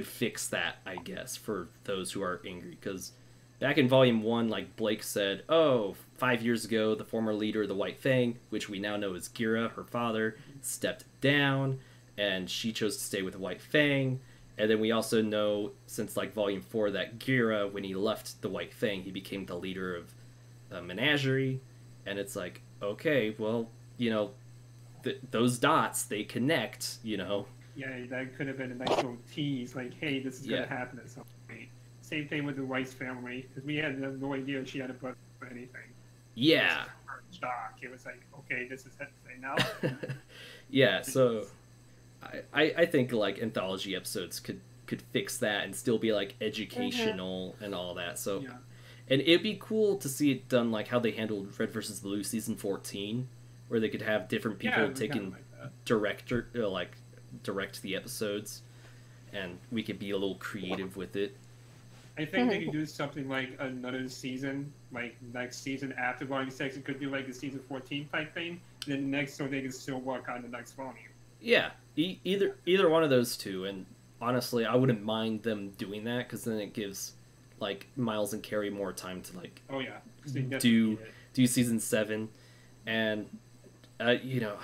fix that, I guess, for those who are angry. Because back in Volume 1, like Blake said, 5 years ago, the former leader of the White Fang, which we now know is Gira, her father, stepped down, and she chose to stay with the White Fang. And then we also know, since like Volume 4, that Gira, when he left the White Fang, he became the leader of a menagerie. And it's like, okay, well, you know, those dots, they connect, you know. Yeah, that could have been a nice little tease, like, hey, this is going Yeah. to happen at some point. Same thing with the Weiss family, because we had no idea she had a brother or anything. Yeah. Shock. It was like, okay, this is happening now. Yeah, so I think like anthology episodes could fix that and still be like educational and all that. So Yeah. and it'd be cool to see it done like how they handled Red vs. Blue season 14, where they could have different people Yeah, taking like direct the episodes, and we could be a little creative with it. I think they could do something like another season, like next season after Volume 6. It could do like the season 14 type thing. And then next, so they can still work on the next volume. Yeah, either one of those two, and honestly, I wouldn't mind them doing that because then it gives like Miles and Carrie more time to like Oh yeah, 'cause they definitely do need it. do season 7, and you know,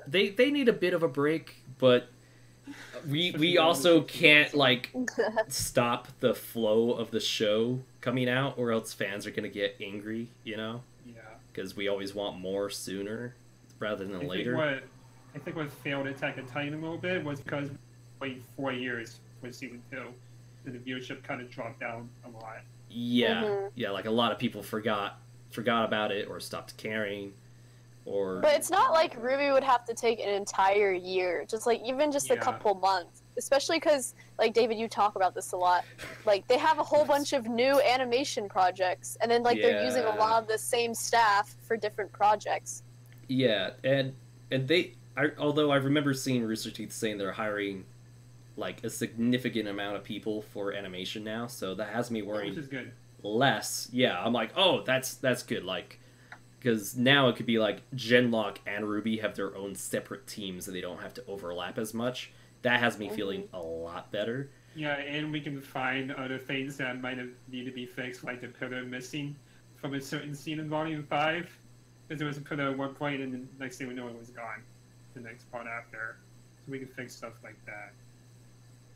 they need a bit of a break, but we also can't like stop the flow of the show coming out, or else fans are gonna get angry, you know, Yeah. because we always want more sooner rather than later. I think what failed Attack on Titan a little bit was because we waited 4 years for season 2, and the viewership kind of dropped down a lot. Yeah, yeah, like a lot of people forgot about it or stopped caring, or But it's not like Ruby would have to take an entire year, just like even just a Yeah. couple months. Especially because, like David, you talk about this a lot. Like they have a whole bunch of new animation projects, and then like they're using a Yeah. lot of the same staff for different projects. yeah, and although I remember seeing Rooster Teeth saying they're hiring like a significant amount of people for animation now, so that has me Which worried is good. less. Yeah, I'm like, oh, that's good, like, because now it could be like Genlock and Ruby have their own separate teams and they don't have to overlap as much. That has me feeling a lot better. Yeah, and we can find other things that might have need to be fixed, like the pillar missing from a certain scene in Volume 5. Because there was a pillar at one point, and then next thing we know, it was gone. The next part after. So we can fix stuff like that.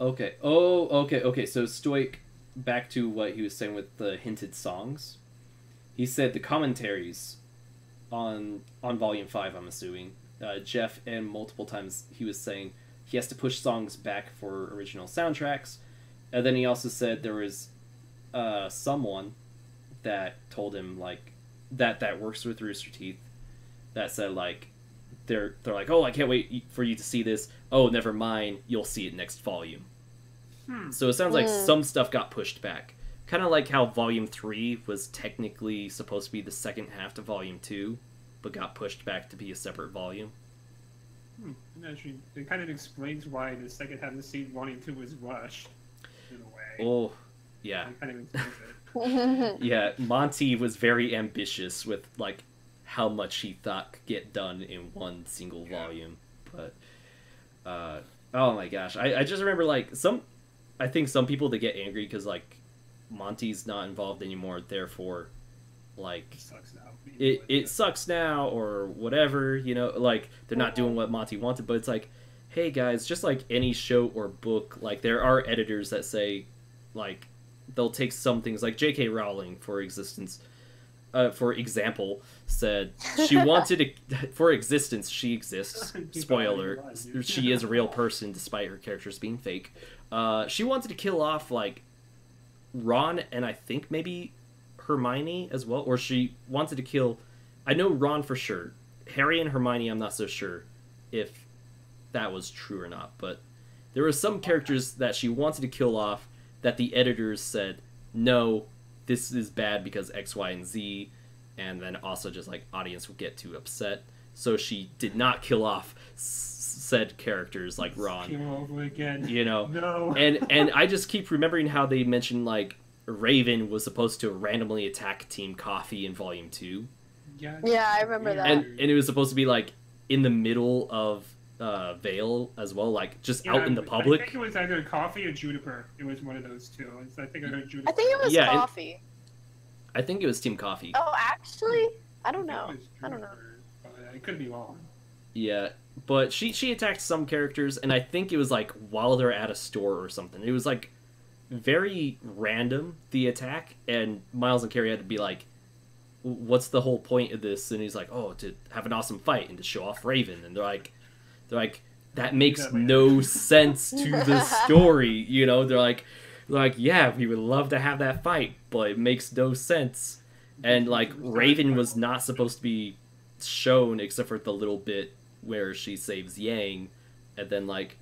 Okay. Oh, okay. So Stoic, back to what he was saying with the hinted songs. He said the commentaries on Volume 5, I'm assuming, Jeff, and multiple times he was saying he has to push songs back for original soundtracks. And then he also said there was someone that told him like that works with Rooster Teeth that said like they're like, oh, I can't wait for you to see this. Oh, never mind, you'll see it next volume. So it sounds like some stuff got pushed back. Kind of like how Volume 3 was technically supposed to be the second half to Volume 2, but got pushed back to be a separate volume. And actually, it kind of explains why the second half of the scene, Volume 2, was rushed, in a way. Oh, yeah. It kind of explains it. Yeah, Monty was very ambitious with, like, how much he thought could get done in one single volume. But, oh my gosh. I just remember, like, I think some people, they get angry because, like, Monty's not involved anymore, therefore, like, It sucks now. it sucks now, or whatever, you know, like, they're not doing what Monty wanted, but it's like, hey guys, just like any show or book, like, there are editors that say, like, they'll take some things, like J.K. Rowling, for example, said she wanted to, for existence, she exists, spoiler, she is a real person despite her characters being fake, she wanted to kill off, like, Ron and I think maybe Hermione as well, or she wanted to kill, I know Ron for sure, Harry and Hermione I'm not so sure if that was true or not, but there were some characters that she wanted to kill off that the editors said, no, this is bad because X, Y, and Z, and then also just like audience would get too upset, so she did not kill off said characters like Ron. Kill over again. You know, No. and I just keep remembering how they mentioned like Raven was supposed to randomly attack Team Coffee in Volume 2. Yeah, Yeah, I remember that. And it was supposed to be like in the middle of Vale as well, like just out in the I public. think it was either Coffee or Juniper. It was one of those two. I think I heard Juniper. I think it was Yeah, Coffee. I think it was Team Coffee. Oh, actually? I don't know. It was I don't know. Juniper, but I could be wrong. Yeah, but she attacked some characters, and I think it was like while they're at a store or something. It was like very random, the attack, and Miles and Carrie had to be like, what's the whole point of this? And he's like, oh, to have an awesome fight and to show off Raven. And they're like that makes no sense to the story, you know. They're like, yeah, we would love to have that fight, but it makes no sense. And like Raven was not supposed to be shown except for the little bit where she saves Yang, and then like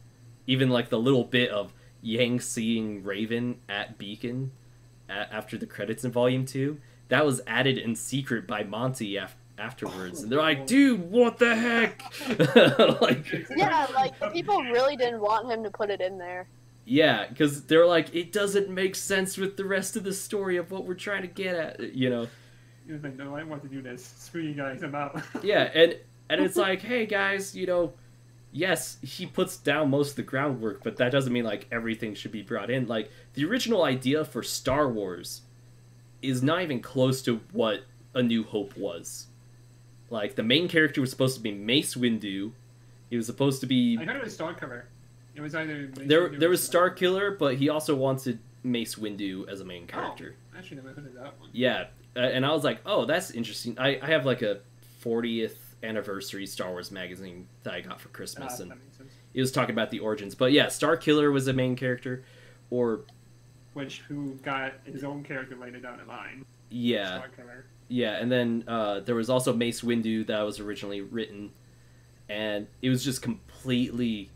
even like the little bit of Yang seeing Raven at Beacon after the credits in Volume 2, that was added in secret by Monty afterwards, and they're like, dude, what the heck? Like, yeah, like the people really didn't want him to put it in there. Yeah, because they're like, it doesn't make sense with the rest of the story of what we're trying to get at, you know. He was like, no, I want to do this. Screw you guys, I'm out. Yeah, and it's like, hey guys, you know, yes, he puts down most of the groundwork, but that doesn't mean like everything should be brought in. Like the original idea for Star Wars is not even close to what A New Hope was. Like the main character was supposed to be Mace Windu. He was supposed to be. I heard it was Starkiller. It was either Mace there was Starkiller, but he also wanted Mace Windu as a main character. Oh, I actually never heard of that one. Yeah, and I was like, oh, that's interesting. I have like a 40th anniversary Star Wars magazine that I got for Christmas, and it was talking about the origins. But yeah, Starkiller was a main character, or who got his own character later down the line. Yeah, Starkiller. Yeah, and then there was also Mace Windu that was originally written, and it was just completely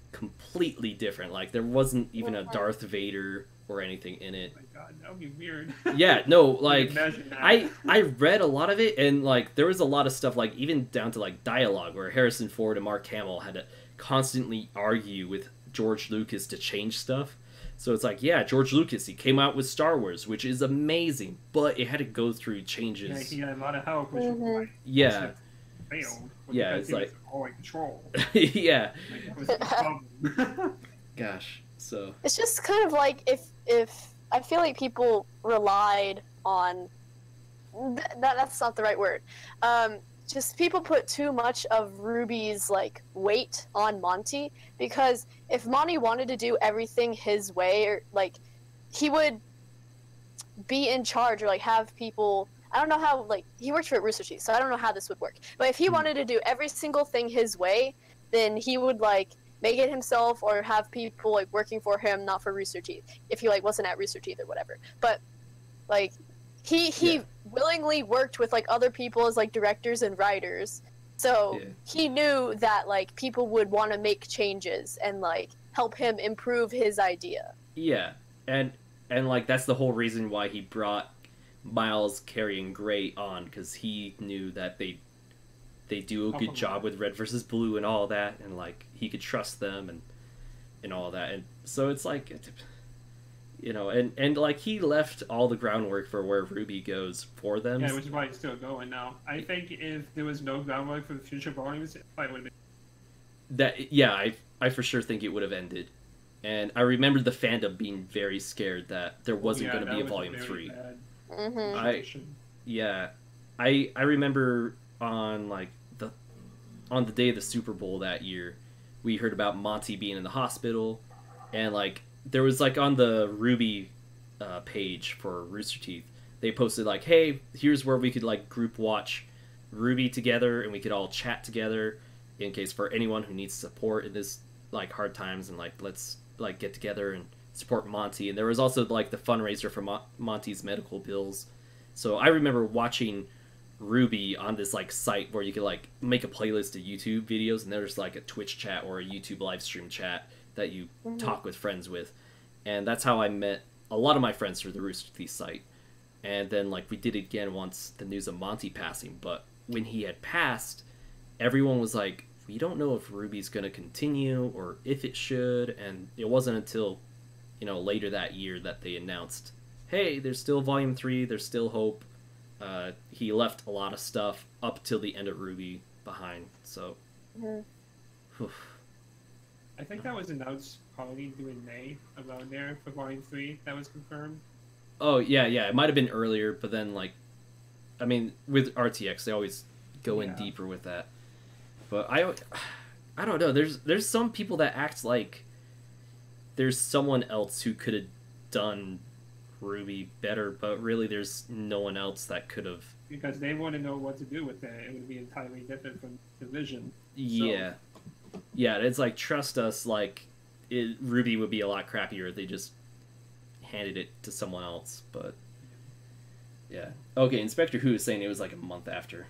different. Like there wasn't even a Darth Vader or anything in it. Oh my god, that would be weird. Yeah, no, like I read a lot of it, and like there was a lot of stuff like even down to like dialogue where Harrison Ford and Mark Hamill had to constantly argue with George Lucas to change stuff. So it's like, yeah, George Lucas, he came out with Star Wars, which is amazing, but it had to go through changes. Yeah, he had a lot of help, which yeah. failed. Yeah, it's like all in control. Yeah. Like, that was the problem. Gosh, so it's just kind of like if I feel like people relied on that's not the right word. Just people put too much of Ruby's like weight on Monty, because if Monty wanted to do everything his way, or like he would be in charge or like have people. I don't know how, like he worked for Rooster Teeth, so I don't know how this would work. But if he wanted to do every single thing his way, then he would like make it himself or have people like working for him, not for Rooster Teeth, if he like wasn't at Rooster Teeth or whatever. But like he willingly worked with like other people as like directors and writers, so he knew that like people would want to make changes and like help him improve his idea. Yeah, and like that's the whole reason why he brought Miles, Carey, and Gray on, because he knew that they do a good job with Red versus Blue and all that, and like he could trust them and all that, and so it's like, you know, and like he left all the groundwork for where Ruby goes for them. Yeah, which is why it's still going now. I think if there was no groundwork for the future volumes, it probably would have been. That yeah, I for sure think it would have ended, and I remember the fandom being very scared that there wasn't going to be a volume 3. Mm-hmm. I remember on like on the day of the Super Bowl that year, we heard about Monty being in the hospital, and like there was like on the Ruby page for Rooster Teeth, they posted like, hey, here's where we could like group watch Ruby together, and we could all chat together in case for anyone who needs support in this like hard times, and like let's like get together and support Monty. And there was also like the fundraiser for Monty's medical bills. So I remember watching Ruby on this like site where you could like make a playlist of YouTube videos, and there's like a Twitch chat or a YouTube live stream chat that you talk with friends with, and that's how I met a lot of my friends through the Rooster Teeth site. And then like we did it again once the news of Monty passing, but when he had passed, everyone was like, we don't know if Ruby's gonna continue or if it should. And it wasn't until, you know, later that year that they announced, hey, there's still volume 3, there's still hope. He left a lot of stuff up till the end of Ruby behind, so I think that was announced probably in May, around there, for volume 3. That was confirmed. Oh yeah, it might have been earlier, but then like, I mean, with RTX they always go in deeper with that. But I don't know. There's some people that act like there's someone else who could have done Ruby better, but really there's no one else that could have. Because they want to know what to do with it. It would be entirely different from the vision. Yeah. So. Yeah, it's like, trust us, like, Ruby would be a lot crappier if they just handed it to someone else, but Yeah. Okay, Inspector Who is saying it was like a month after.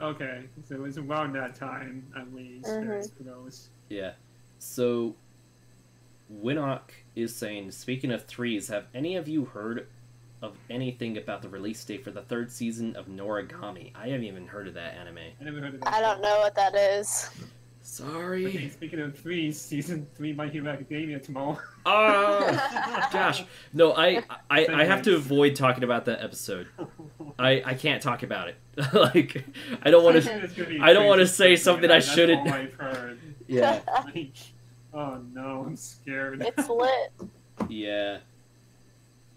Okay, so it was around that time at least. For those. Yeah. So, Winnock is saying, speaking of threes, have any of you heard of anything about the release date for the third season of Noragami? I haven't even heard of that anime. I never heard of that. I don't know what that is. Sorry. Okay, speaking of threes, season 3 My Hero Academia tomorrow. Oh, gosh. No, I have to avoid talking about that episode. I can't talk about it. Like, I don't want to say something I shouldn't. That's all I've heard. Yeah. Like, oh no, I'm scared. It's lit. Yeah.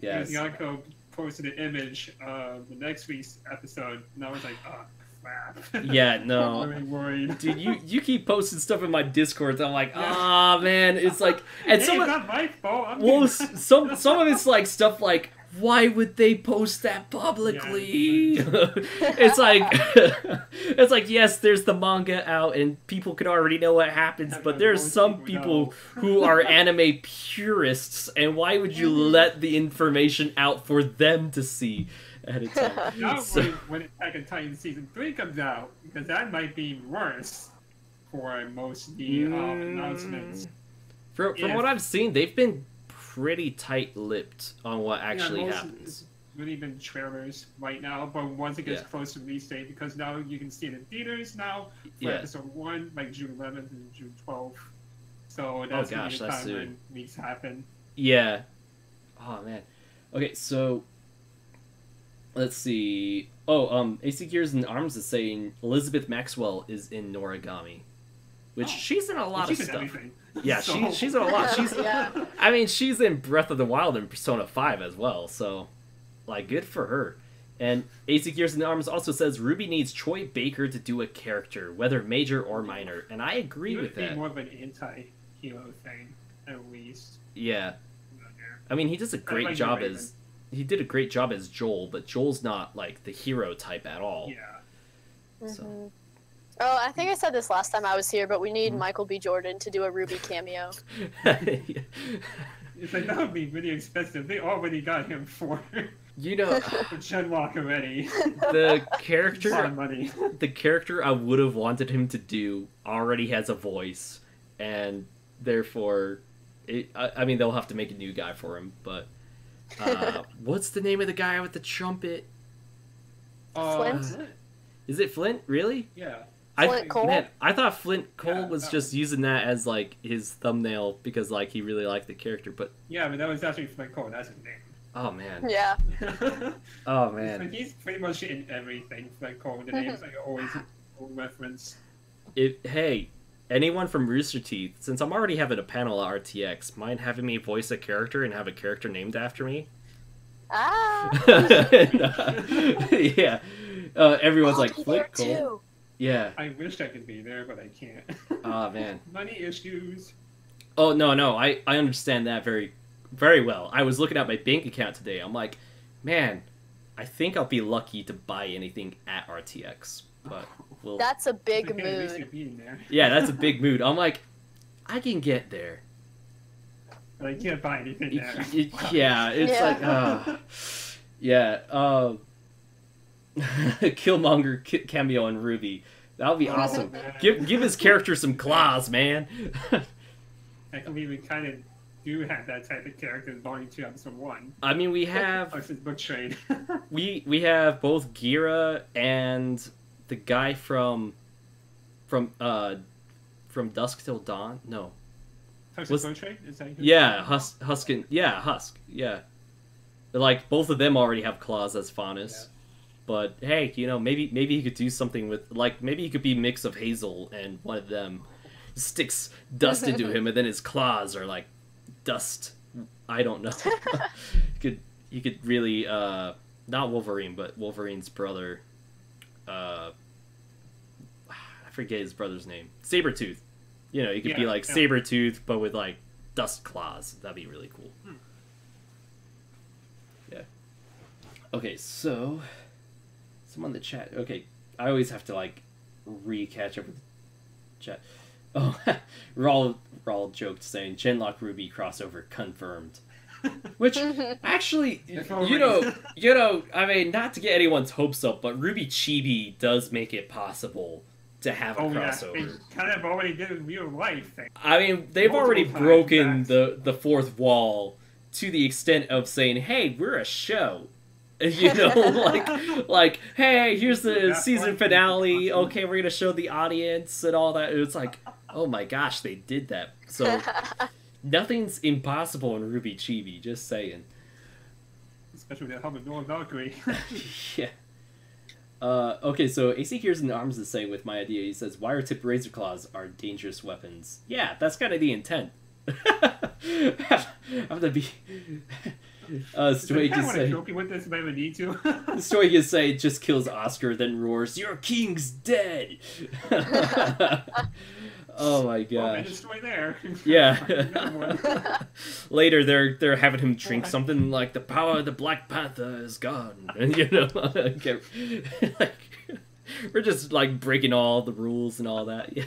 Yes. Yanko posted an image of the next week's episode, and I was like, oh crap. Yeah, no. I'm really worried. Dude, you keep posting stuff in my Discord. I'm like, ah, man. It's like, and Hey, some it's of, not my fault. well, some of it's like stuff like, why would they post that publicly? It's like, it's like, yes, there's the manga out and people can already know what happens, but there's some people who are anime purists, and why would you let the information out for them to see at a time? Not So- when Attack on Titan Season 3 comes out, because that might be worse for most of the announcements. From Yeah. what I've seen, they've been pretty tight-lipped on what actually most happens. It's really been trailers right now, but once it gets Yeah. close to release date, because now you can see it in theaters now for Yeah. episode 1, like June 11th and June 12th. So that's gonna be the that's time soon. when leaks happen. Yeah. Oh man. Okay, so let's see. Oh, AC Gears and Arms is saying Elizabeth Maxwell is in Noragami, which she's in a lot She's of in stuff. everything. Yeah, So- she's in a lot. She's Yeah. I mean, she's in Breath of the Wild and Persona 5 as well. So, like, good for her. And AC Gears and Arms also says Ruby needs Troy Baker to do a character, whether major or minor, and I agree It with would be that. more of an anti-hero thing, at least. Yeah. Yeah. I mean, he does a great like job Raven. as he did a great job as Joel, but Joel's not like the hero type at all. Yeah. So Mhm. Oh, I think I said this last time I was here, but we need Michael B. Jordan to do a Ruby cameo. It's like, that would be really expensive. They already got him for you know, Shenlock already. the A lot of character money. the character I would have wanted him to do already has a voice, and therefore, I mean, they'll have to make a new guy for him. But what's the name of the guy with the trumpet? Flint? Is it Flint? Really? Yeah. Flint Cole? Man, I thought Flint Cole Yeah, was that just using that as like his thumbnail because like he really liked the character. But Yeah, but that was actually Flint Cole. That's his name. oh man, Yeah. oh But man, he's pretty much in everything. Flint Cole. The name's like always a reference. Hey, anyone from Rooster Teeth? Since I'm already having a panel at RTX, mind having me voice a character and have a character named after me? Ah. Yeah, everyone's I'll like be Flint there Cole. too. Yeah. I wish I could be there, but I can't. Oh man. Money issues. Oh no, I understand that very, very well. I was looking at my bank account today. I'm like, man, I think I'll be lucky to buy anything at RTX, but we'll. That's a big Okay, at least you're mood. being there. Yeah, that's a big mood. I'm like, I can get there. But I can't buy anything there. Yeah, it's Yeah. like, yeah. Killmonger cameo on Ruby. That'll be awesome. man. Give his character some claws, man. I can believe we kind of do have that type of character in Volume 2, Episode 1. I mean, we have Plus his book trade. we have both Gira and the guy from Dusk Till Dawn. No, Plus Was- his book trade? Is that who- yeah, Huskin. Yeah, Husk. Yeah, like both of them already have claws as Faunus. Yeah. But hey, you know, maybe he could do something with like maybe he could be a mix of Hazel and one of them sticks dust into him, and then his claws are like dust. I don't know. he could really not Wolverine, but Wolverine's brother. I forget his brother's name. Sabretooth. You know, he could be Yeah, like yeah. Sabretooth, but with like dust claws. That'd be really cool. Yeah. Okay, so someone in the chat. Okay, I always have to like catch up with the chat. Oh, Raul joked saying Genlock Ruby crossover confirmed. Which actually, If I mean, not to get anyone's hopes up, but Ruby Chibi does make it possible to have a Oh yeah, crossover. they kind of already did in real life. I mean, they've Multiple already times, broken that's- the fourth wall to the extent of saying, "Hey, we're a show." You know, like, hey, here's the That's season one finale. thing. Okay, we're gonna show the audience and all that. It's like, oh my gosh, they did that. So nothing's impossible in Ruby Chibi. Just saying. Especially with that Hummingbird Valkyrie. Yeah. Okay, so AC Gears in Arms is saying with my idea, he says, wire tip razor claws are dangerous weapons. Yeah, that's kind of the intent. I'm gonna be... Stoic I is want to saying... joke with this if I would need to. Stoic is saying, it just kills Oscar, then roars, your king's dead! Oh my Well, I gosh. destroy there. Yeah. Another one. Later, they're having him drink something like the power of the Black Panther is gone, and like, we're just like breaking all the rules and all that. Yeah,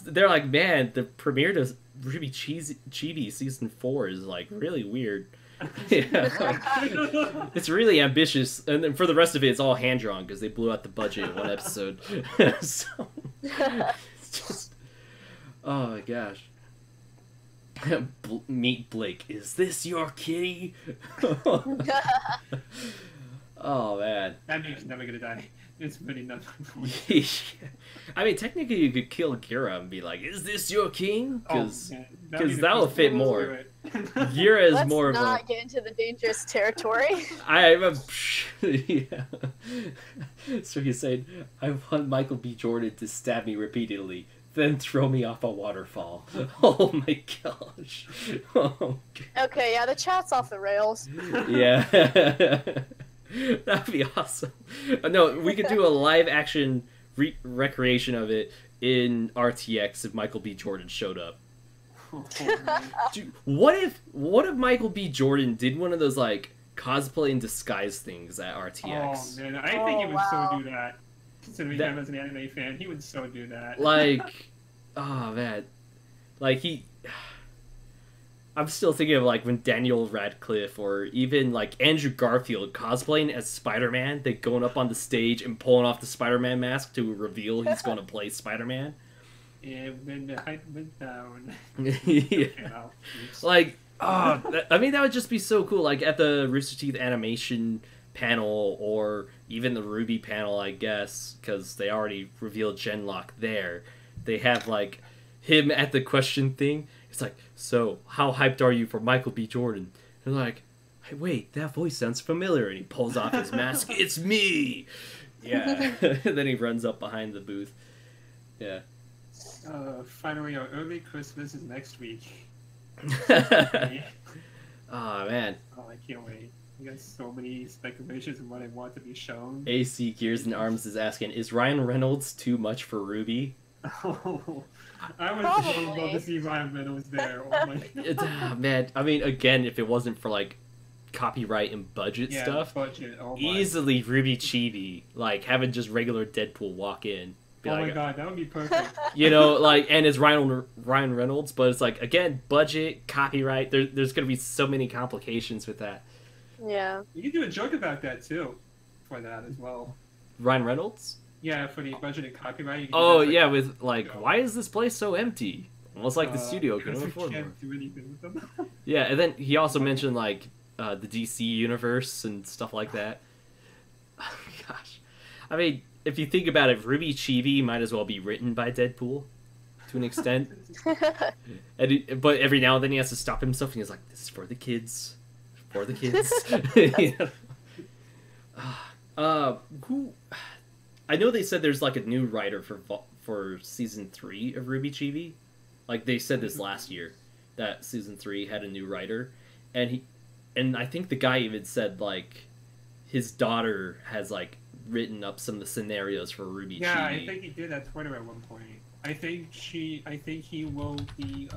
they're like, man, the premiere to Ruby Chibi season 4 is like really weird. Yeah, it's really ambitious, and then for the rest of it, it's all hand drawn because they blew out the budget in one episode. So it's just, oh my gosh. Meet Blake. Is this your kitty? Oh man. That means never gonna die. It's really not. I mean, technically, you could kill Gira and be like, "Is this your king?" Because That'd be that will the fit first more. rule to it. Gira is Let's more of not a. get into the dangerous territory. I'm a. Yeah. So he's saying, I want Michael B. Jordan to stab me repeatedly, then throw me off a waterfall. Oh my gosh. Oh, Okay, yeah, the chat's off the rails. yeah. That'd be awesome. No, we could do a live action recreation of it in RTX if Michael B. Jordan showed up. Dude, what if Michael B. Jordan did one of those like cosplay and disguise things at RTX? Oh man, I think he would wow. so do that. Considering That- him as an anime fan, he would so do that. Like, oh man, like I'm still thinking of like when Daniel Radcliffe or even like Andrew Garfield cosplaying as Spider-Man, they going up on the stage and pulling off the Spider-Man mask to reveal he's going to play Spider-Man. And when the hype went down. Yeah. Wow. Oops. Like, oh, I mean, that would just be so cool. Like at the Rooster Teeth animation panel or even the Ruby panel, I guess, because they already revealed Genlock there. They have like him at the question thing. It's like, so how hyped are you for Michael B. Jordan? And they're like, hey, wait, that voice sounds familiar. And he pulls off his mask. It's me. Yeah. And then he runs up behind the booth. Yeah. Finally, our early Christmas is next week. Oh man. Oh, I can't wait. We got so many speculations of what I want to be shown. AC Gears and Arms is asking, is Ryan Reynolds too much for Ruby? Oh, I would Probably. love to see Ryan Reynolds there. Oh my god. Man, I mean, again, if it wasn't for like copyright and budget Yeah, stuff, budget. Oh my, easily Ruby Chibi, like having just regular Deadpool walk in, be oh like, my god, that would be perfect. you know, like, and it's Ryan Reynolds, but it's like again, budget, copyright. There's gonna be so many complications with that. Yeah. You can do a joke about that too, for that as well. Ryan Reynolds? Yeah, for the budget and copyright. You can do Oh that, yeah, with like, why is this place so empty? Almost like the uh, studio because couldn't we afford more. can't do anything with them. Yeah, and then he also mentioned like the DC universe and stuff like that. Oh, gosh, I mean, if you think about it, Ruby Chibi might as well be written by Deadpool to an extent. But every now and then he has to stop himself and he's like, "This is for the kids, for the kids." Yeah. Who? I know they said there's like a new writer for season 3 of Ruby Chibi. Like they said this last year that season 3 had a new writer, and I think the guy even said like his daughter has like written up some of the scenarios for Ruby Yeah, Chibi. I think he did at Twitter at one point. I think he will be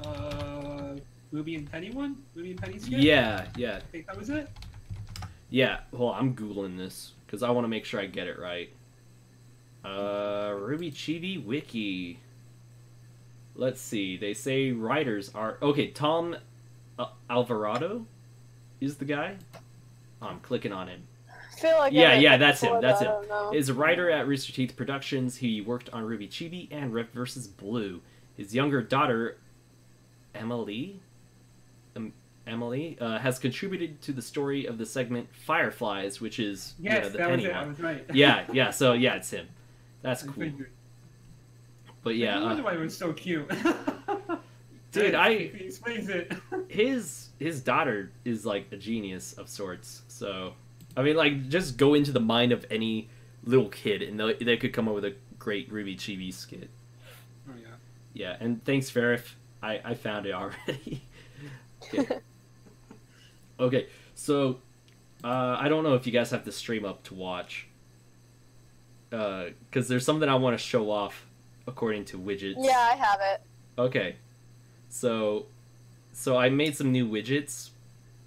Ruby and Penny one? Ruby and Penny skit? Yeah. I think that was it. Yeah. Well, I'm googling this because I want to make sure I get it right. Ruby Chibi wiki. Let's see. They say writers are okay. Tom Alvarado is the guy. Oh, I'm clicking on him. I feel like Yeah, that's him. before, That's but him. I don't know. Is a writer at Rooster Teeth Productions. He worked on Ruby Chibi and Red vs. Blue. His younger daughter, Emily, has contributed to the story of the segment Fireflies, which is Yes, the that was penny it. I one. was right. Yeah. So yeah, it's him. That's I cool. figured. But I yeah, wonder why it was so cute. dude, He explains it. his daughter is like a genius of sorts. So I mean, like, just go into the mind of any little kid, and they could come up with a great Ruby Chibi skit. Oh yeah. Yeah, and thanks, Verif. I found it already. Okay, so I don't know if you guys have the stream up to watch, because there's something I want to show off according to widgets. Yeah, I have it. Okay, so I made some new widgets,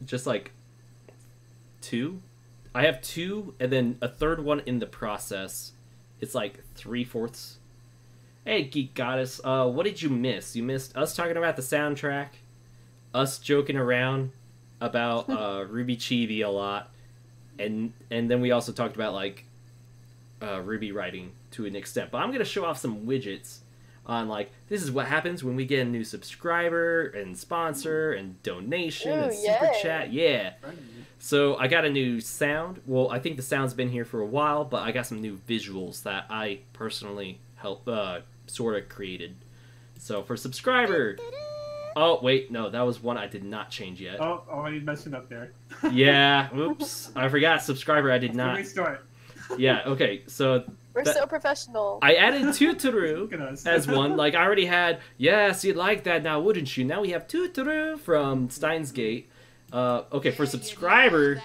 just like 2. I have 2, and then a third one in the process. It's like 3/4. Hey, Geek Goddess, what did you miss? You missed us talking about the soundtrack, us joking around about Ruby Chibi a lot, and then we also talked about like Ruby writing to an extent. But I'm gonna show off some widgets on like this is what happens when we get a new subscriber and sponsor and donation and super yay. chat. Yeah. So I got a new sound. Well, I think the sound's been here for a while, but I got some new visuals that I personally helped sort of created. So for subscriber. Oh wait, no, that was one I did not change yet. Oh, already messing up there. Yeah, oops, I forgot subscriber. I did not. Restart. Yeah, okay, so We're so professional. I added Look Tuturu at us. as one. Like I already had. Yes, you'd like that now, wouldn't you? Now we have Tuturu from Steins Gate. Okay, for subscriber,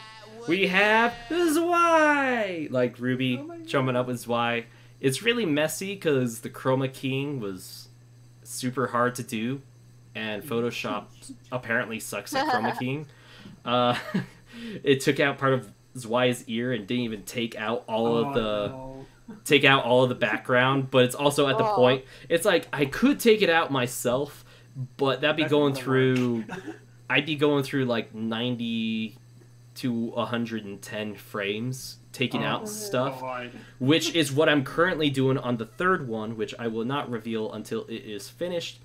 we have Zwei. Like Ruby jumping up with Zwei. It's really messy because the chroma keying was super hard to do, and Photoshop apparently sucks at chroma keying. It took out part of Zwei's ear and didn't even take out all of the background. But it's also at the point. It's like I could take it out myself, but that'd be going through. I'd be going through like 90 to 110 frames taking out stuff, which is what I'm currently doing on the third one, which I will not reveal until it is finished.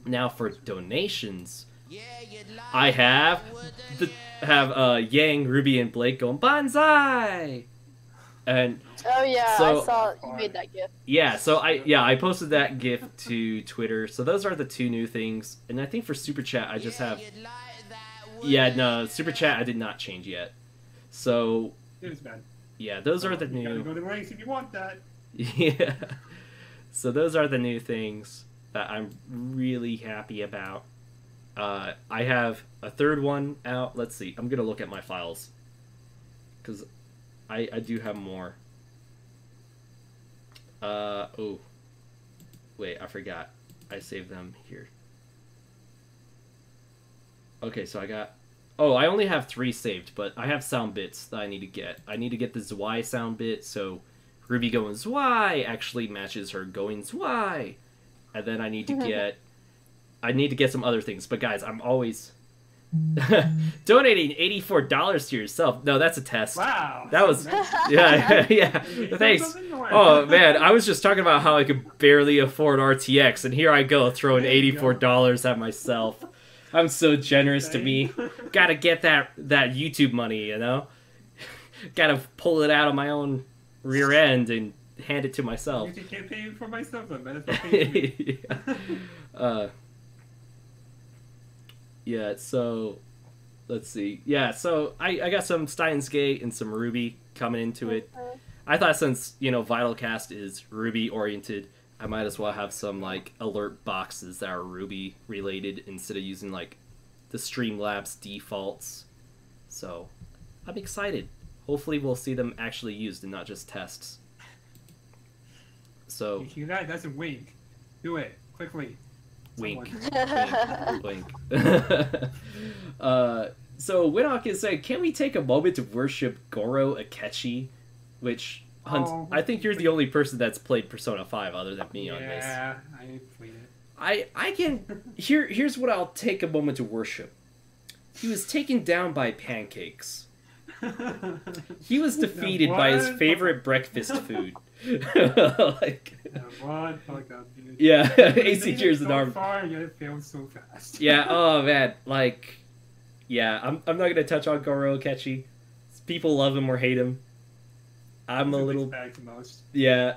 Now for donations, I have Yang, Ruby, and Blake going Banzai, and Oh yeah, so- I saw you made that GIF. yeah, so I posted that GIF to Twitter. So those are the 2 new things, and I think for Super Chat I just have. Yeah, no, Super Chat I did not change yet. So It was bad. yeah, those are the You gotta new. go to ranks if you want that. Yeah. So those are the new things that I'm really happy about. I have a third one out. Let's see. I'm gonna look at my files because I do have more. Oh, wait, I forgot. I saved them here. Okay, so I got. Oh, I only have 3 saved, but I have sound bits that I need to get. I need to get the Zwei sound bit, so Ruby going Zwei actually matches her going Zwei. And then I need to get some other things. But guys, I'm always donating $84 to yourself. No, that's a test. Wow. That was yeah. Thanks. Oh man, I was just talking about how I could barely afford RTX, and here I go throwing $84 at myself. I'm so generous to me. Gotta get that YouTube money, you know? Gotta pull it out of my own rear end and hand it to myself. You can't pay for my stuff, then. That's not paying me. Yeah, so let's see. Yeah, so I got some Steins Gate and some Ruby coming into it. I thought since, VYTALCast is Ruby oriented, I might as well have some like alert boxes that are Ruby related instead of using like the Streamlabs defaults. So I'm excited. Hopefully we'll see them actually used and not just tests. So You hear that? That's a wink. Do it quickly. wink, Someone. wink, wink. So Winnock is saying, can we take a moment to worship Goro Akechi? Which Hunt, I think you're the only person that's played Persona 5 other than me on this. Yeah, I played it. I can here's what I'll take a moment to worship. he was taken down by pancakes. He was defeated by his favorite breakfast food. Like, what? Fuck up, dude. yeah, AC cheers an arm. Far, yet it fails so fast. Yeah, oh man, like, yeah, I'm not gonna touch on Goro Akechi. People love him or hate him. I'm a little, bag the most. yeah.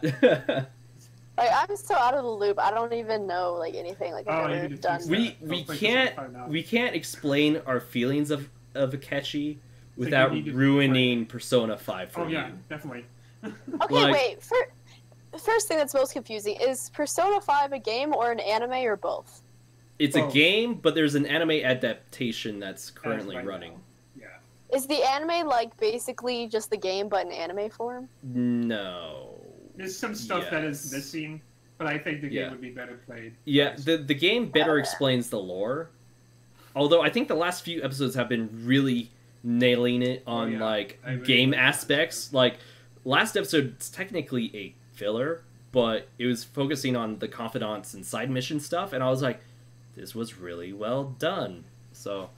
Like, I'm so out of the loop. I don't even know like anything. Like I've never done. we can't explain our feelings of Akechi without ruining Persona 5 for you. Oh yeah, definitely. Okay, Like- wait. First thing that's most confusing is Persona 5 a game or an anime or both? It's a game, but there's an anime adaptation that's currently right running. now. Yeah. Is the anime like basically just the game but in anime form? No. There's some stuff that is Yes. missing, but I think the game Yeah. would be better played. Yeah, first. the game better explains the lore. Although I think the last few episodes have been really nailing it on like I really game like that. aspects. Like last episode's technically a filler, but it was focusing on the confidants and side mission stuff, and I was like, this was really well done. So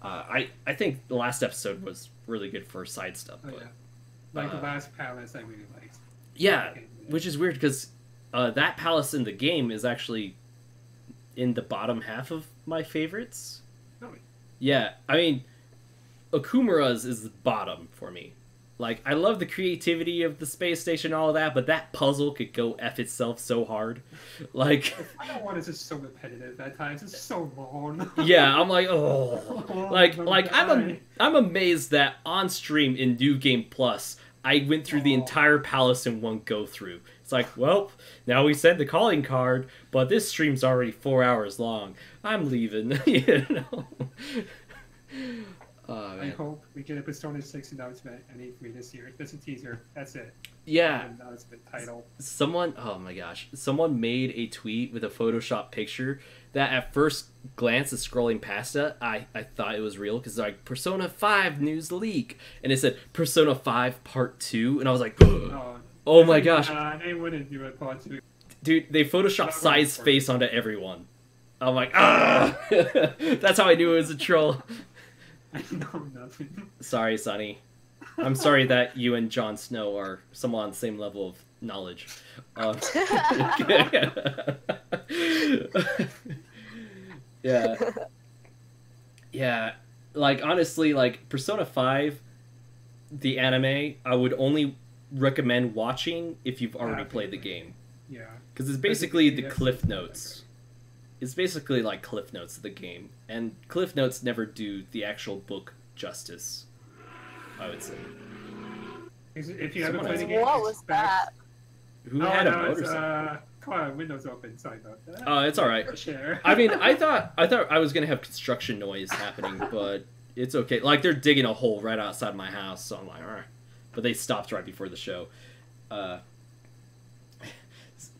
I think the last episode was really good for side stuff. Oh, But, yeah. Like the last palace I really liked. yeah, Okay, which is weird because that palace in the game is actually in the bottom half of my favorites. Really? Yeah, I mean, Okumura's is the bottom for me. Like, I love the creativity of the space station and all of that, but that puzzle could go F itself so hard. Like, I don't want it just so repetitive at times. It's so long. yeah, I'm like, oh. Like I'm amazed that on stream in New Game Plus, I went through the entire palace in one go through. It's like, well, now we send the calling card, but this stream's already 4 hours long. I'm leaving, you know. Oh, I man. hope we get a Persona 6 announcement at E3 this year. Just a teaser. That's it. Yeah, And that's the title. oh my gosh, someone made a tweet with a Photoshop picture that at first glance of scrolling past it, I thought it was real because like Persona 5 news leak, and it said Persona 5 Part 2, and I was like, oh my gosh, They wouldn't do a part 2. dude, they Photoshopped Sai's face onto everyone. I'm like, ah, that's how I knew it was a troll. I know nothing. Sorry, Sonny. I'm sorry that you and Jon Snow are somewhat on the same level of knowledge. Yeah. Yeah. Like, honestly, like, Persona 5, the anime, I would only recommend watching if you've already played the game. Yeah. Because it's basically the Cliff Notes. It's basically like Cliff Notes of the game. And Cliff Notes never do the actual book justice, I would say. If you haven't Someone played the else. game, What was that? Who had a motorcycle? Come on, windows open. Sorry about that. Oh, it's alright. Share. I mean, I thought I was gonna have construction noise happening, but it's okay. Like, they're digging a hole right outside my house, so I'm like, alright. But they stopped right before the show.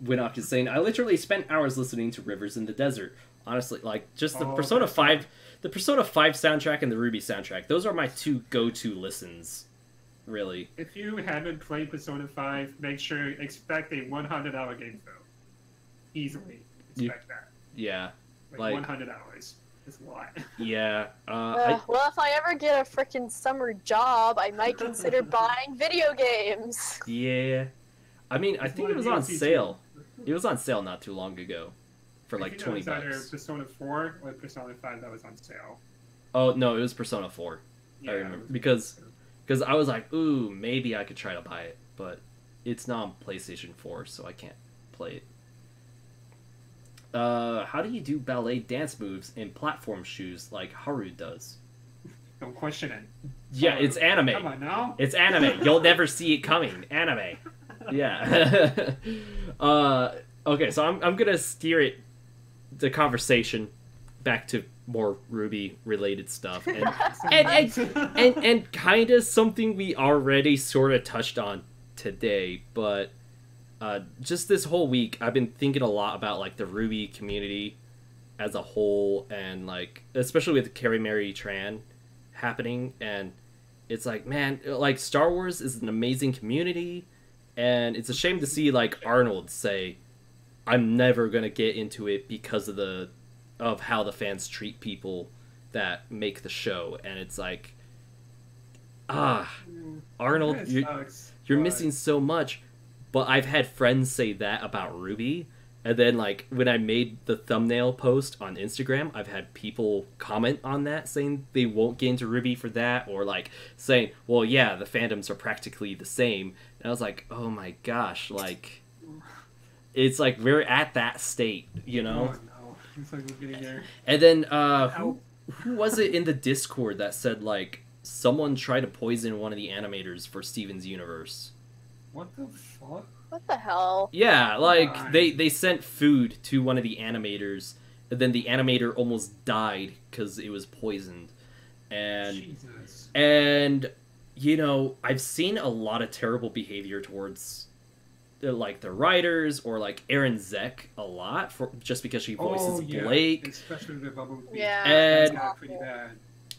Winnock is saying, I literally spent hours listening to Rivers in the Desert. Honestly, like, just the Persona 5 soundtrack and the Ruby soundtrack, those are my two go-to listens, really. If you haven't played Persona 5, make sure expect a $100 game though. Easily expect that. Yeah. Like Like, 100 hours. It's a lot. yeah. Well, if I ever get a freaking summer job, I might consider buying video games. Yeah. I mean, I think it was on sale. It was on sale not too long ago. For like I think it was either $20. Persona 4 or Persona 5 that was on sale. Oh, no, it was Persona 4. Yeah, I remember. Because I was like, ooh, maybe I could try to buy it. But it's not on PlayStation 4, so I can't play it. How do you do ballet dance moves in platform shoes like Haru does? Don't question it. Yeah, it's anime. Come on now. It's anime. You'll never see it coming. Anime. Yeah. Okay, so I'm gonna steer the conversation back to more Ruby related stuff, and kind of something we already sort of touched on today, but just this whole week I've been thinking a lot about like the Ruby community as a whole, and like especially with Carrie Mary Tran happening, and it's like, man, like Star Wars is an amazing community, and it's a shame to see like Arnold say, I'm never gonna get into it because of how the fans treat people that make the show, and it's like, Arnold, you're missing so much. But I've had friends say that about Ruby, and then like when I made the thumbnail post on Instagram, I've had people comment on that saying they won't get into Ruby for that, or like saying, well, yeah, the fandoms are practically the same. And I was like, oh my gosh, like, it's like we're at that state, you know? Oh, no. It's like we're getting there. And then who was it in the Discord that said like someone tried to poison one of the animators for Steven's universe? What the fuck? What the hell? Yeah, like they sent food to one of the animators, and then the animator almost died because it was poisoned. And Jesus. and you know, I've seen a lot of terrible behavior towards like the writers, or like Erin Zek a lot, for just because she voices Blake. Especially the bubble. Yeah, and that's pretty bad.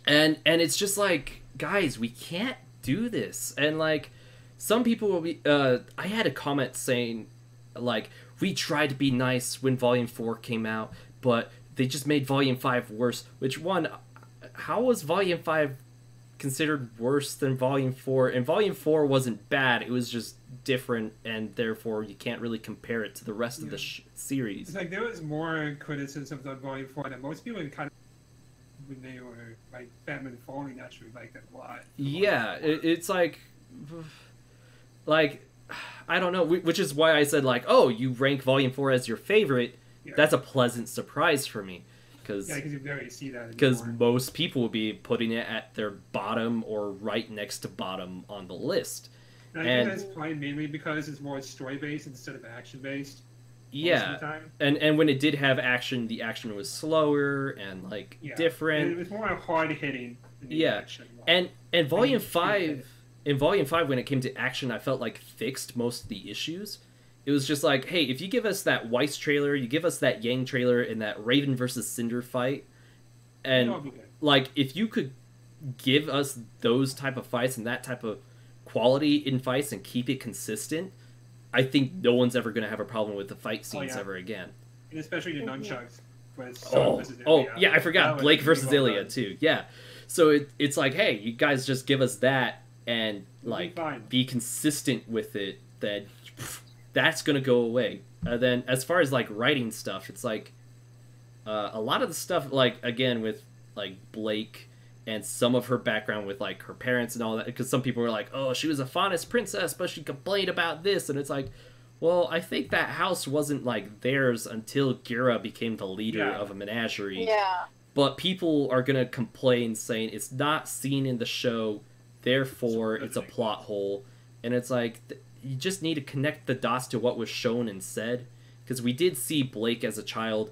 And it's just like, guys, we can't do this. And like, some people will be. I had a comment saying, like, we tried to be nice when Volume 4 came out, but they just made Volume 5 worse. Which one? How was Volume 5 considered worse than Volume 4? And Volume 4 wasn't bad. It was just different, and therefore you can't really compare it to the rest of the series. It's like there was more criticisms on Volume 4 that most people kind of, when they were like Batman Falling, actually liked it a lot. Yeah, it's like I don't know, which is why I said like, oh, you rank Volume 4 as your favorite. Yeah. That's a pleasant surprise for me, because you barely see that anymore. Because most people will be putting it at their bottom or right next to bottom on the list. And I think that's probably mainly because it's more story based instead of action based. Yeah, and when it did have action, the action was slower and like different. And it was more hard hitting. Action. And Volume 5. In Volume 5, when it came to action, I felt like fixed most of the issues. It was just like, hey, if you give us that Weiss trailer, you give us that Yang trailer, and that Raven versus Cinder fight, and like, if you could give us those type of fights and that type of quality in fights and keep it consistent, I think no one's ever going to have a problem with the fight scenes ever again. And especially the nunchucks. Yeah, I forgot Blake versus Ilya too. Yeah, so it's like, hey, you guys just give us that and like be consistent with it. Then that's gonna go away. Then as far as like writing stuff, it's like a lot of the stuff, like again with like Blake and some of her background with like her parents and all that, because some people were like, oh, she was a Faunus princess, but she complained about this, and it's like, well, I think that house wasn't like theirs until Gira became the leader of a menagerie. Yeah. But people are gonna complain saying it's not seen in the show, therefore it's a plot hole. And it's like, you just need to connect the dots to what was shown and said, because we did see Blake as a child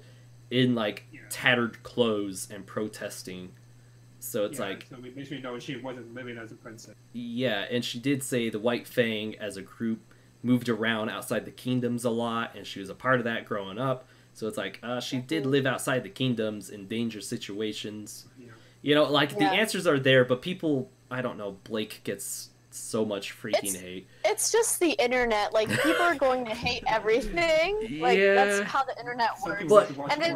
in like tattered clothes and protesting. So it's like, so we basically know she wasn't living as a princess. Yeah, and she did say the White Fang as a group moved around outside the kingdoms a lot, and she was a part of that growing up. So it's like, she did live outside the kingdoms in dangerous situations. Yeah. You know, like, the answers are there, but people, I don't know, Blake gets so much freaking hate. It's just the internet. Like, people are going to hate everything. Like, that's how the internet works. And then,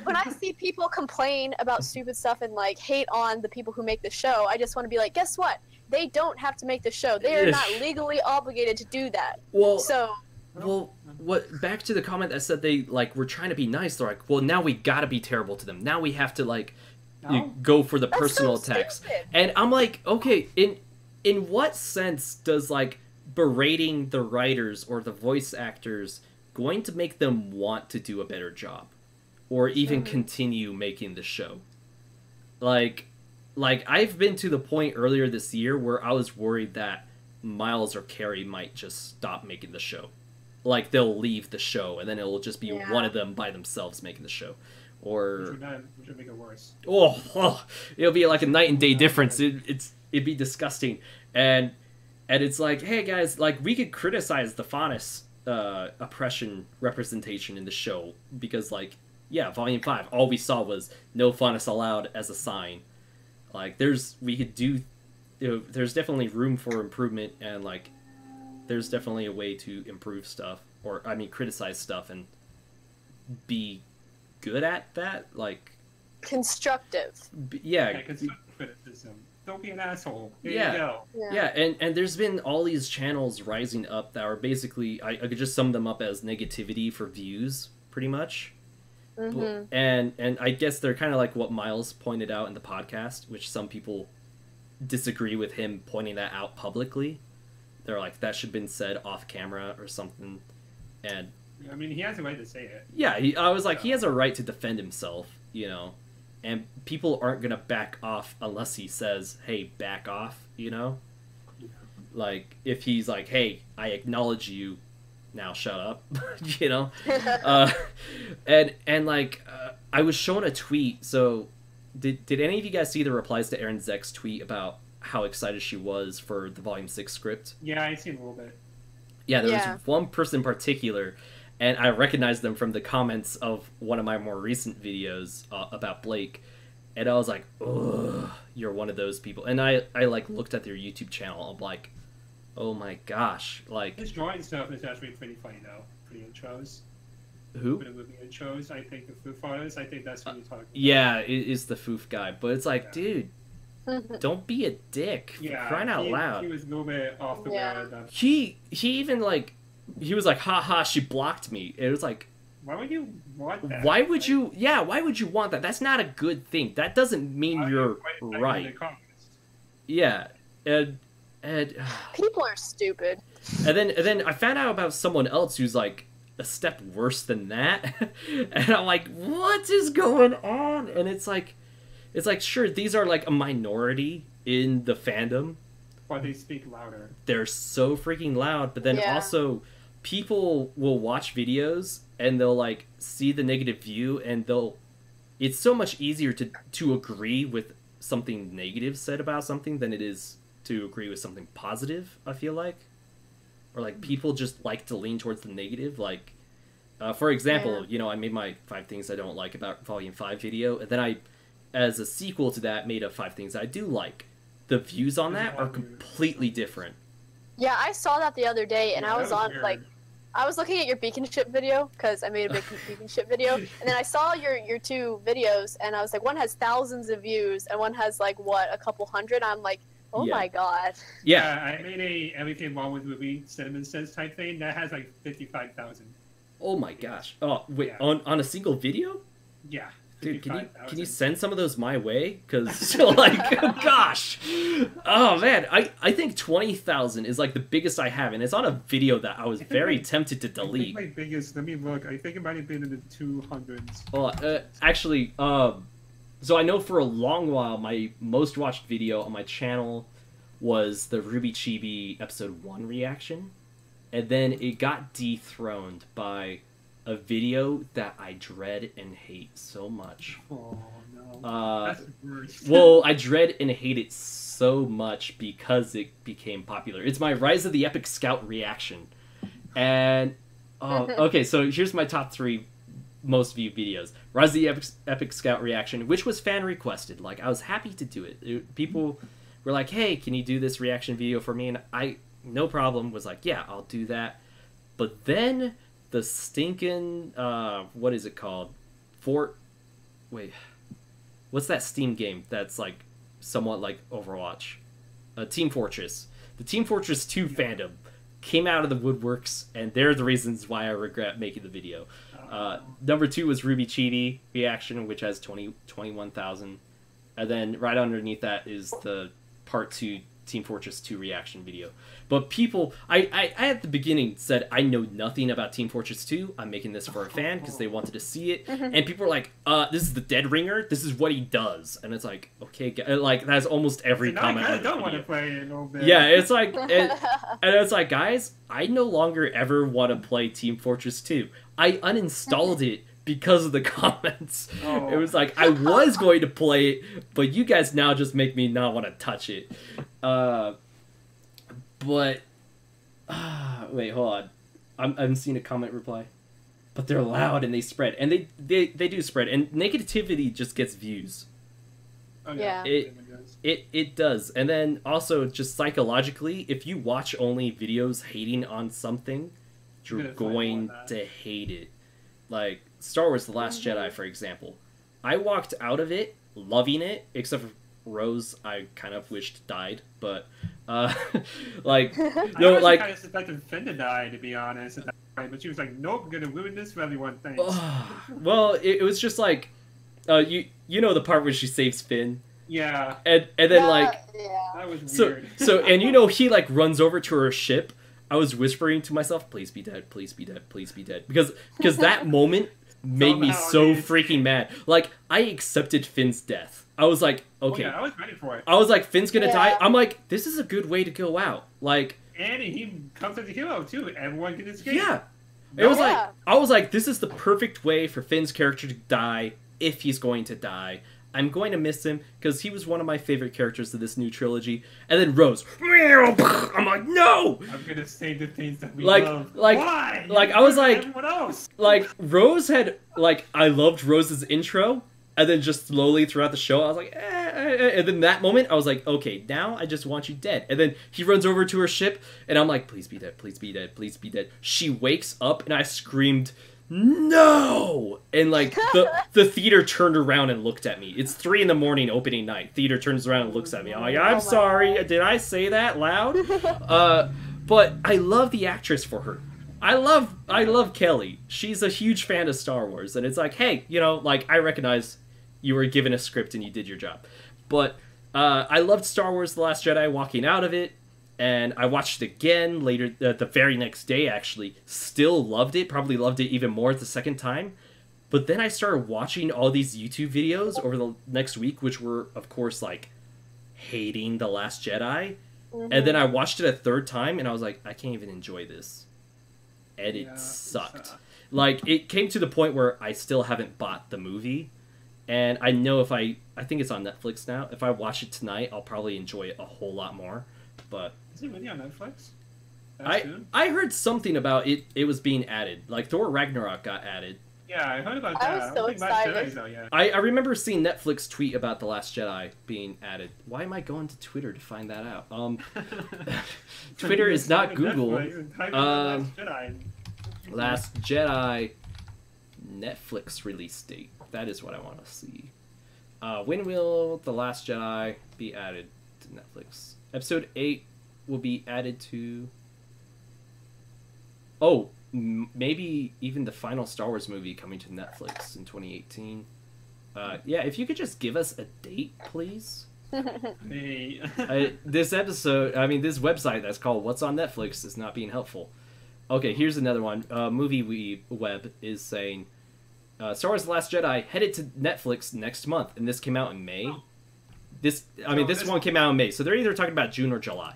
when I see people complain about stupid stuff and, like, hate on the people who make the show, I just want to be like, guess what? They don't have to make the show. They are not legally obligated to do that. Well, back to the comment that said they, like, were trying to be nice. They're like, well, now we gotta be terrible to them. Now we have to, like, go for the personal attacks. And I'm like, okay, in what sense does, like, berating the writers or the voice actors going to make them want to do a better job? Or even continue making the show? Like, I've been to the point earlier this year where I was worried that Miles or Carrie might just stop making the show. Like, they'll leave the show, and then it'll just be one of them by themselves making the show. Or... Which would make it worse. It'll be like a night and day difference. It'd be disgusting. And it's like, hey guys, like, we could criticize the Faunus oppression representation in the show, because, like, Volume 5, all we saw was no Faunus allowed as a sign. Like, there's definitely room for improvement, and, like, there's definitely a way to improve stuff, or, I mean, criticize stuff and be good at that. Like, constructive. Yeah. Constructive criticism. Don't be an asshole. There Yeah. you go. Yeah, and there's been all these channels rising up that are basically, I could just sum them up as negativity for views, pretty much. Mm-hmm. And I guess they're kind of like what Miles pointed out in the podcast, which some people disagree with him pointing that out publicly. They're like, that should have been said off camera or something. And I mean, he has a right to say it. yeah, I was like, he has a right to defend himself, you know? And people aren't going to back off unless he says, hey, back off, you know? Yeah. Like, if he's like, hey, I acknowledge you, now shut up, you know? And like, I was shown a tweet, so did any of you guys see the replies to Aaron Zek's tweet about how excited she was for the Volume 6 script? Yeah, I seen a little bit. Yeah, there Yeah. was one person in particular, and I recognized them from the comments of one of my more recent videos about Blake, and I was like, ugh, you're one of those people. And I like looked at their YouTube channel, I'm like, oh my gosh, like... His drawing stuff is actually pretty funny, though. For the intros. Who? For the movie intros, I think the Foo Fighters, I think that's what you're talking about. Yeah, it is the Foof guy, but it's like, Yeah. dude, don't be a dick, for crying out loud. He was a little bit off the Yeah. road. He even like, he was like, haha, she blocked me. It was like, Why would you want that? why would Like, you, yeah, why would you want that? That's not a good thing. That doesn't mean why you're would you right. write that in the comments? Yeah, and People are stupid. then I found out about someone else who's like a step worse than that, and I'm like, what is going on? And it's like sure, these are like a minority in the fandom. Why they speak louder. They're so freaking loud, but then Yeah. also people will watch videos and they'll like see the negative view and it's so much easier to agree with something negative said about something than it is to agree with something positive, I feel like. Or like people just like to lean towards the negative, like for example, Yeah. you know, I made my 5 things I don't like about Volume 5 video, and then I, as a sequel to that, made a 5 things I do like. The views on that are completely different. Yeah, I saw that the other day, and Yeah, I that was was on weird. like, I was looking at your beacon ship video because I made a big beacon ship video, and then I saw your 2 videos, and I was like, one has thousands of views, and one has like what, a couple hundred. I'm like, oh Yeah. my god. Yeah. I made a everything wrong with movie Cinnamon Says type thing that has like 55,000. Oh my gosh. Oh wait, Yeah. on a single video? Yeah. Dude, can you 55,000. send some of those my way? Because like, gosh, oh man, I think 20,000 is like the biggest I have, and it's on a video that I was very tempted to I think delete. my biggest, let me look. I think it might have been in the 200s. Well, actually, so I know for a long while my most watched video on my channel was the Ruby Chibi episode 1 reaction, and then it got dethroned by a video that I dread and hate so much. Oh no. That's the worst. Well, I dread and hate it so much because it became popular. It's my Rise of the Epic Scout reaction. And, okay, so here's my top 3 most viewed videos. Rise of the Epic Scout reaction, which was fan requested. Like, I was happy to do it. People were like, hey, can you do this reaction video for me? And I, no problem, was like, yeah, I'll do that. But then the stinking, what is it called? Wait, what's that Steam game that's like somewhat like Overwatch? Team Fortress. The Team Fortress 2 fandom came out of the woodworks, and they're the reasons why I regret making the video. Number 2 was Ruby Chibi reaction, which has 21,000. And then right underneath that is the Part 2 Team Fortress 2 reaction video. But people, I at the beginning said I know nothing about Team Fortress 2. I'm making this for a fan because they wanted to see it. And people were like, this is the Dead Ringer. This is what he does. And it's like, okay, like that's almost every So now comment. I on the don't want to video. play it a little bit. Yeah, it's like, and it's like, guys, I no longer ever want to play Team Fortress 2. I uninstalled it because of the comments. Oh. It was like, I was going to play it, but you guys now just make me not want to touch it. But, wait, hold on. I'm seeing a comment reply. But they're loud and they spread. And they do spread. And negativity just gets views. Oh, Yeah. It does. And then also just psychologically, if you watch only videos hating on something, you're You're gonna find going more of to that. hate it. Like Star Wars The Last Jedi, for example. I walked out of it loving it, except for Rose. I kind of wished died, but like no, I like kind of suspected Finn to die, to be honest, at that point, but she was like, "Nope, I'm gonna ruin this for everyone." Thanks. well, it was just like you know the part where she saves Finn, Yeah, and then like yeah. that was so weird. so and you know he like runs over to her ship. I was whispering to myself, "Please be dead, please be dead, please be dead," because that moment made me Somehow, so dude. freaking mad. Like I accepted Finn's death. I was like, okay. Oh, yeah, I was ready for it. I was like, Finn's gonna Yeah. die. I'm like, this is a good way to go out. Like, And he comes as a hero too. Everyone can escape. yeah. It was like, Yeah. I was like, this is the perfect way for Finn's character to die if he's going to die. I'm going to miss him because he was one of my favorite characters of this new trilogy. And then Rose, I'm like, no. I'm gonna say the things that we Like- love. like- Why? like, You I was ruined like- everyone else. Like Rose had, like, I loved Rose's intro, and then just slowly throughout the show, I was like, and then that moment, I was like, okay, now I just want you dead. And then he runs over to her ship, and I'm like, please be dead, please be dead, please be dead. She wakes up, and I screamed, no! And like the theater turned around and looked at me. It's 3 a.m. opening night. Theater turns around and looks at me. I'm like, Oh I'm my sorry. God. Did I say that loud? But I love the actress for her. I love Kelly. She's a huge fan of Star Wars, and it's like, hey, you know, like I recognize you were given a script and you did your job. But I loved Star Wars: The Last Jedi. Walking out of it, and I watched it again later, the very next day. Actually, still loved it. Probably loved it even more the second time. But then I started watching all these YouTube videos over the next week, which were, of course, like hating The Last Jedi. And then I watched it a third time, and I was like, I can't even enjoy this. And it Yeah, sucked. Like, it came to the point where I still haven't bought the movie. And I know if I think it's on Netflix now. If I watch it tonight, I'll probably enjoy it a whole lot more. But Is it really on Netflix? That soon? I heard something about it was being added. Like, Thor Ragnarok got added. Yeah, I heard about I that. was don't so think Last excited. Jedi's out yet. I remember seeing Netflix tweet about The Last Jedi being added. Why am I going to Twitter to find that out? Twitter is not Google. Netflix and type in Last Jedi. Last Jedi Netflix release date. That is what I want to see. When will The Last Jedi be added to Netflix? Episode 8 will be added to... Oh, maybe even the final Star Wars movie coming to Netflix in 2018. Yeah, if you could just give us a date, please. Hey. This website that's called What's on Netflix is not being helpful. Okay, here's another one. Movie Web is saying Star Wars: The Last Jedi headed to Netflix next month, and this came out in May. This one came out in May, so they're either talking about June or July.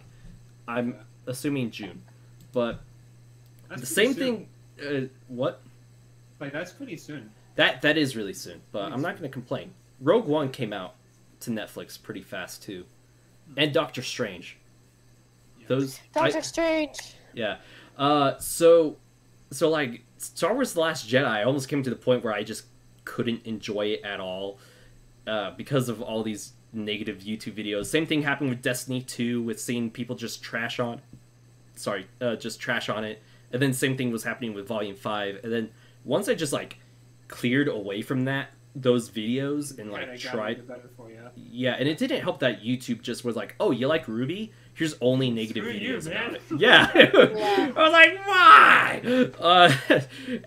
I'm assuming June, but That's the pretty same soon. thing. What? Like, that's pretty soon. That is really soon, but I'm not going to complain. Rogue One came out to Netflix pretty fast too, and Doctor Strange. Those Doctor Strange. Yeah. So like Star Wars: The Last Jedi almost came to the point where I just couldn't enjoy it at all because of all these negative YouTube videos. Same thing happened with Destiny 2 with seeing people just trash on it. And then same thing was happening with Volume 5. And then once I just like cleared away from those videos and like Kinda got tried it better for you. yeah, and it didn't help that YouTube just was like, oh, you like Ruby? Here's only negative Screw you, videos man. about it. Yeah. I was like, why?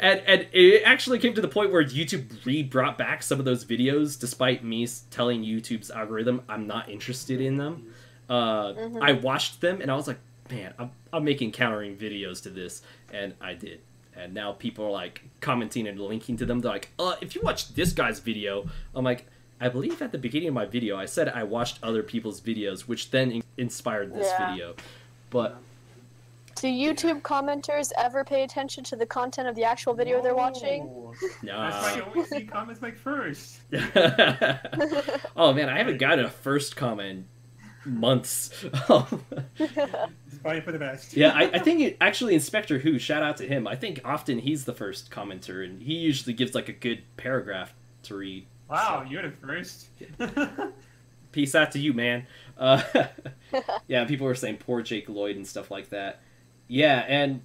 And it actually came to the point where YouTube brought back some of those videos, despite me telling YouTube's algorithm I'm not interested in them. I watched them, and I was like, man, I'm making countering videos to this, and I did. And now people are like commenting and linking to them. They're like, if you watch this guy's video, I'm like, I believe at the beginning of my video I said I watched other people's videos, which then inspired this video. But Do YouTube commenters ever pay attention to the content of the actual video they're watching? nah. That's why you always see comments like first. Oh man, I haven't gotten a first comment in months. It's probably for the best. Yeah, I think actually Inspector Who, shout out to him. I think often he's the first commenter, and he usually gives like a good paragraph to read. Wow, you're the first. Peace out to you, man. Yeah, people were saying poor Jake Lloyd and stuff like that. Yeah, and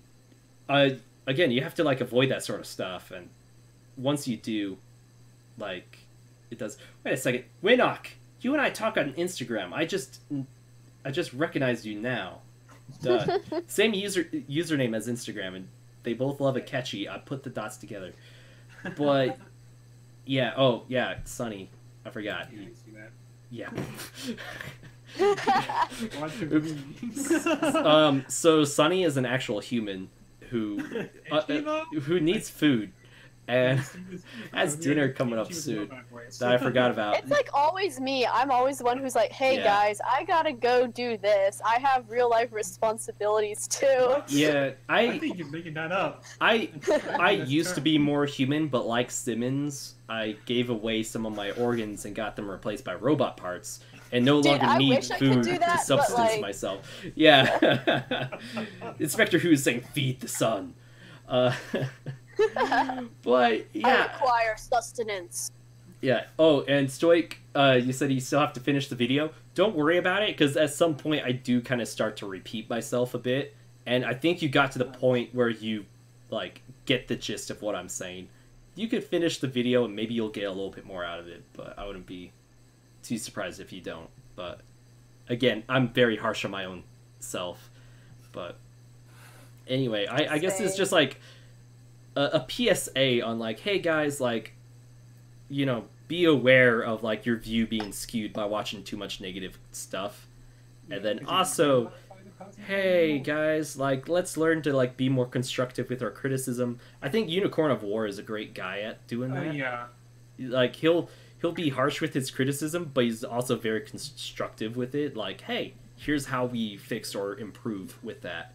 again, you have to like avoid that sort of stuff, and once you do, like, it does. Wait a second, Winnock, you and I talk on Instagram. I just recognized you now. Duh. Same username as Instagram, and they both love a catchy. I put the dots together. But yeah, oh yeah, Sunny. I forgot. Yeah, I see that. Yeah. Watch the movie. So Sunny is an actual human who needs food and has dinner coming up soon that I forgot about. It's like always me. I'm always the one who's like, hey Yeah. guys, I gotta go do this. I have real life responsibilities too. Yeah, I think you're making that up. I used to be more human, but like Simmons, I gave away some of my organs and got them replaced by robot parts, and no Dude, longer I need wish I could food do to that, but, substance like- myself. Yeah, Inspector Who is saying, "Feed the sun." But I yeah, require sustenance. yeah. Oh, and Stoic, you said you still have to finish the video. Don't worry about it, because at some point I do kind of start to repeat myself a bit, and I think you got to the point where you like get the gist of what I'm saying. You could finish the video and maybe you'll get a little bit more out of it, but I wouldn't be too surprised if you don't. But again, I'm very harsh on my own self. But anyway, I guess it's just like a PSA on like, hey guys, like, you know, be aware of like your view being skewed by watching too much negative stuff. And then also, hey guys, like, let's learn to like be more constructive with our criticism. I think Unicorn of War is a great guy at doing that. Yeah. Like he'll be harsh with his criticism, but he's also very constructive with it. Like, hey, here's how we fix or improve with that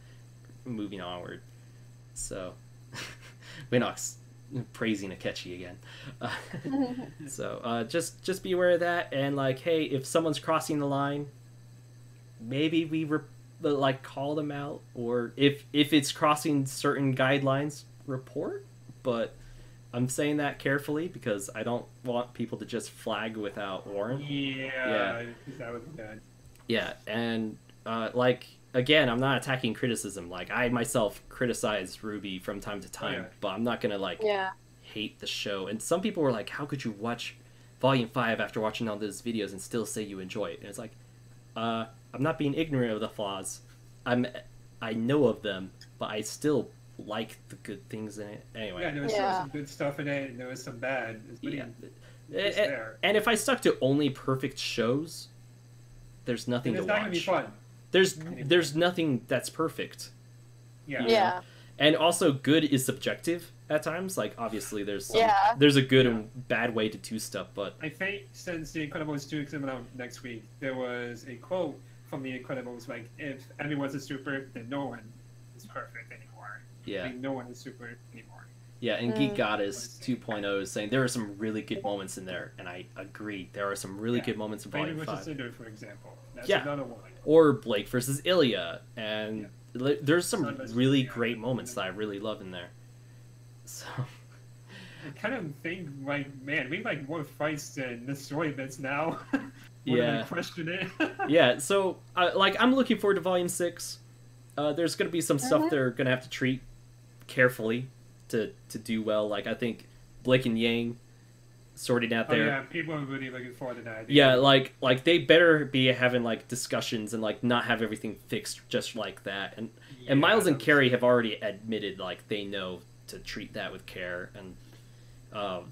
moving onward. So Winnock's praising Akechi again. So just be aware of that, and like, hey, if someone's crossing the line, maybe we like call them out, or if it's crossing certain guidelines, report. But I'm saying that carefully because I don't want people to just flag without warrant. Yeah. That was bad. Yeah, and like, again, I'm not attacking criticism. Like, I myself criticize Ruby from time to time, Yeah. but I'm not gonna like Yeah. hate the show. And some people were like, how could you watch Volume 5 after watching all those videos and still say you enjoy it? And it's like, I'm not being ignorant of the flaws. I know of them, but I still like the good things in it. Anyway. Yeah, there was Yeah. some good stuff in it, and there was some bad. Yeah. It's there. And if I stuck to only perfect shows, there's nothing And to it's not gonna be watch. fun. There's nothing that's perfect. Yeah. Yeah. And also, good is subjective at times. Like, obviously, there's Yeah. there's a good and bad way to do stuff, but I think since The Incredibles 2 is coming out next week, there was a quote from The Incredibles like, if everyone's a super, then no one is perfect anymore. yeah, Like, no one is super anymore. yeah. And Geek Goddess 2.0 is saying there are some really good moments in there, and I agree. There are some really Yeah. good moments in Baby Volume vs. 5. Cinder, for example. That's Yeah. another one. Or Blake versus Ilya, and there's some Sun versus really Ilya. great moments that I really love in there. So I kind of think, like, man, we like more fights than the story bits now. Yeah. Question it. yeah, so like, I'm looking forward to Volume 6. There's gonna be some stuff they're gonna have to treat carefully to do well. Like, I think Blake and Yang sorting out Oh their yeah, people are really looking forward to that. yeah, like they better be having like discussions and like not have everything fixed just like that. And Miles and Carrie have already admitted like they know to treat that with care. And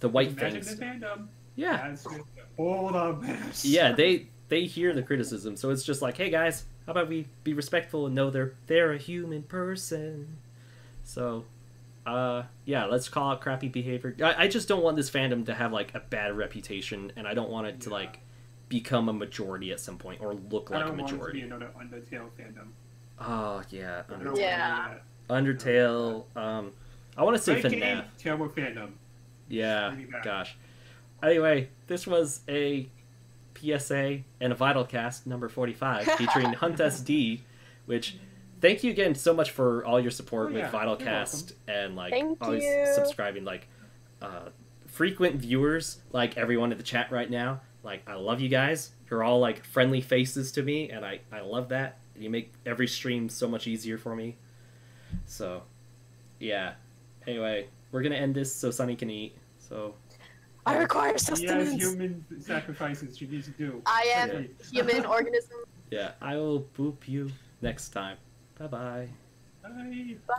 the White Imagine Fangs, the fandom. yeah, That's good. Hold on, man. yeah, they hear the criticism, so it's just like, hey guys, how about we be respectful and know they're a human person. So yeah, let's call out crappy behavior. I just don't want this fandom to have like a bad reputation, and I don't want it to like become a majority at some point or look I like a don't want it to majority. be another Undertale fandom. Oh yeah, I don't want Yeah. Undertale. I want to say Great game, FNAF. terrible fandom. Yeah, Really bad. gosh. Anyway, this was a PSA and a VYTALcast number 45 featuring HuntSD, which thank you again so much for all your support Oh, with yeah, you're VYTALcast and like Thank always you. subscribing, like frequent viewers, like everyone in the chat right now. Like, I love you guys. You're all like friendly faces to me, and I love that. You make every stream so much easier for me. So, yeah. Anyway, we're gonna end this so Sunny can eat. So, I require He has sustenance. human sacrifices she needs to do. I am Yeah. human organism. Yeah, I will boop you next time. Bye bye. Bye. Bye.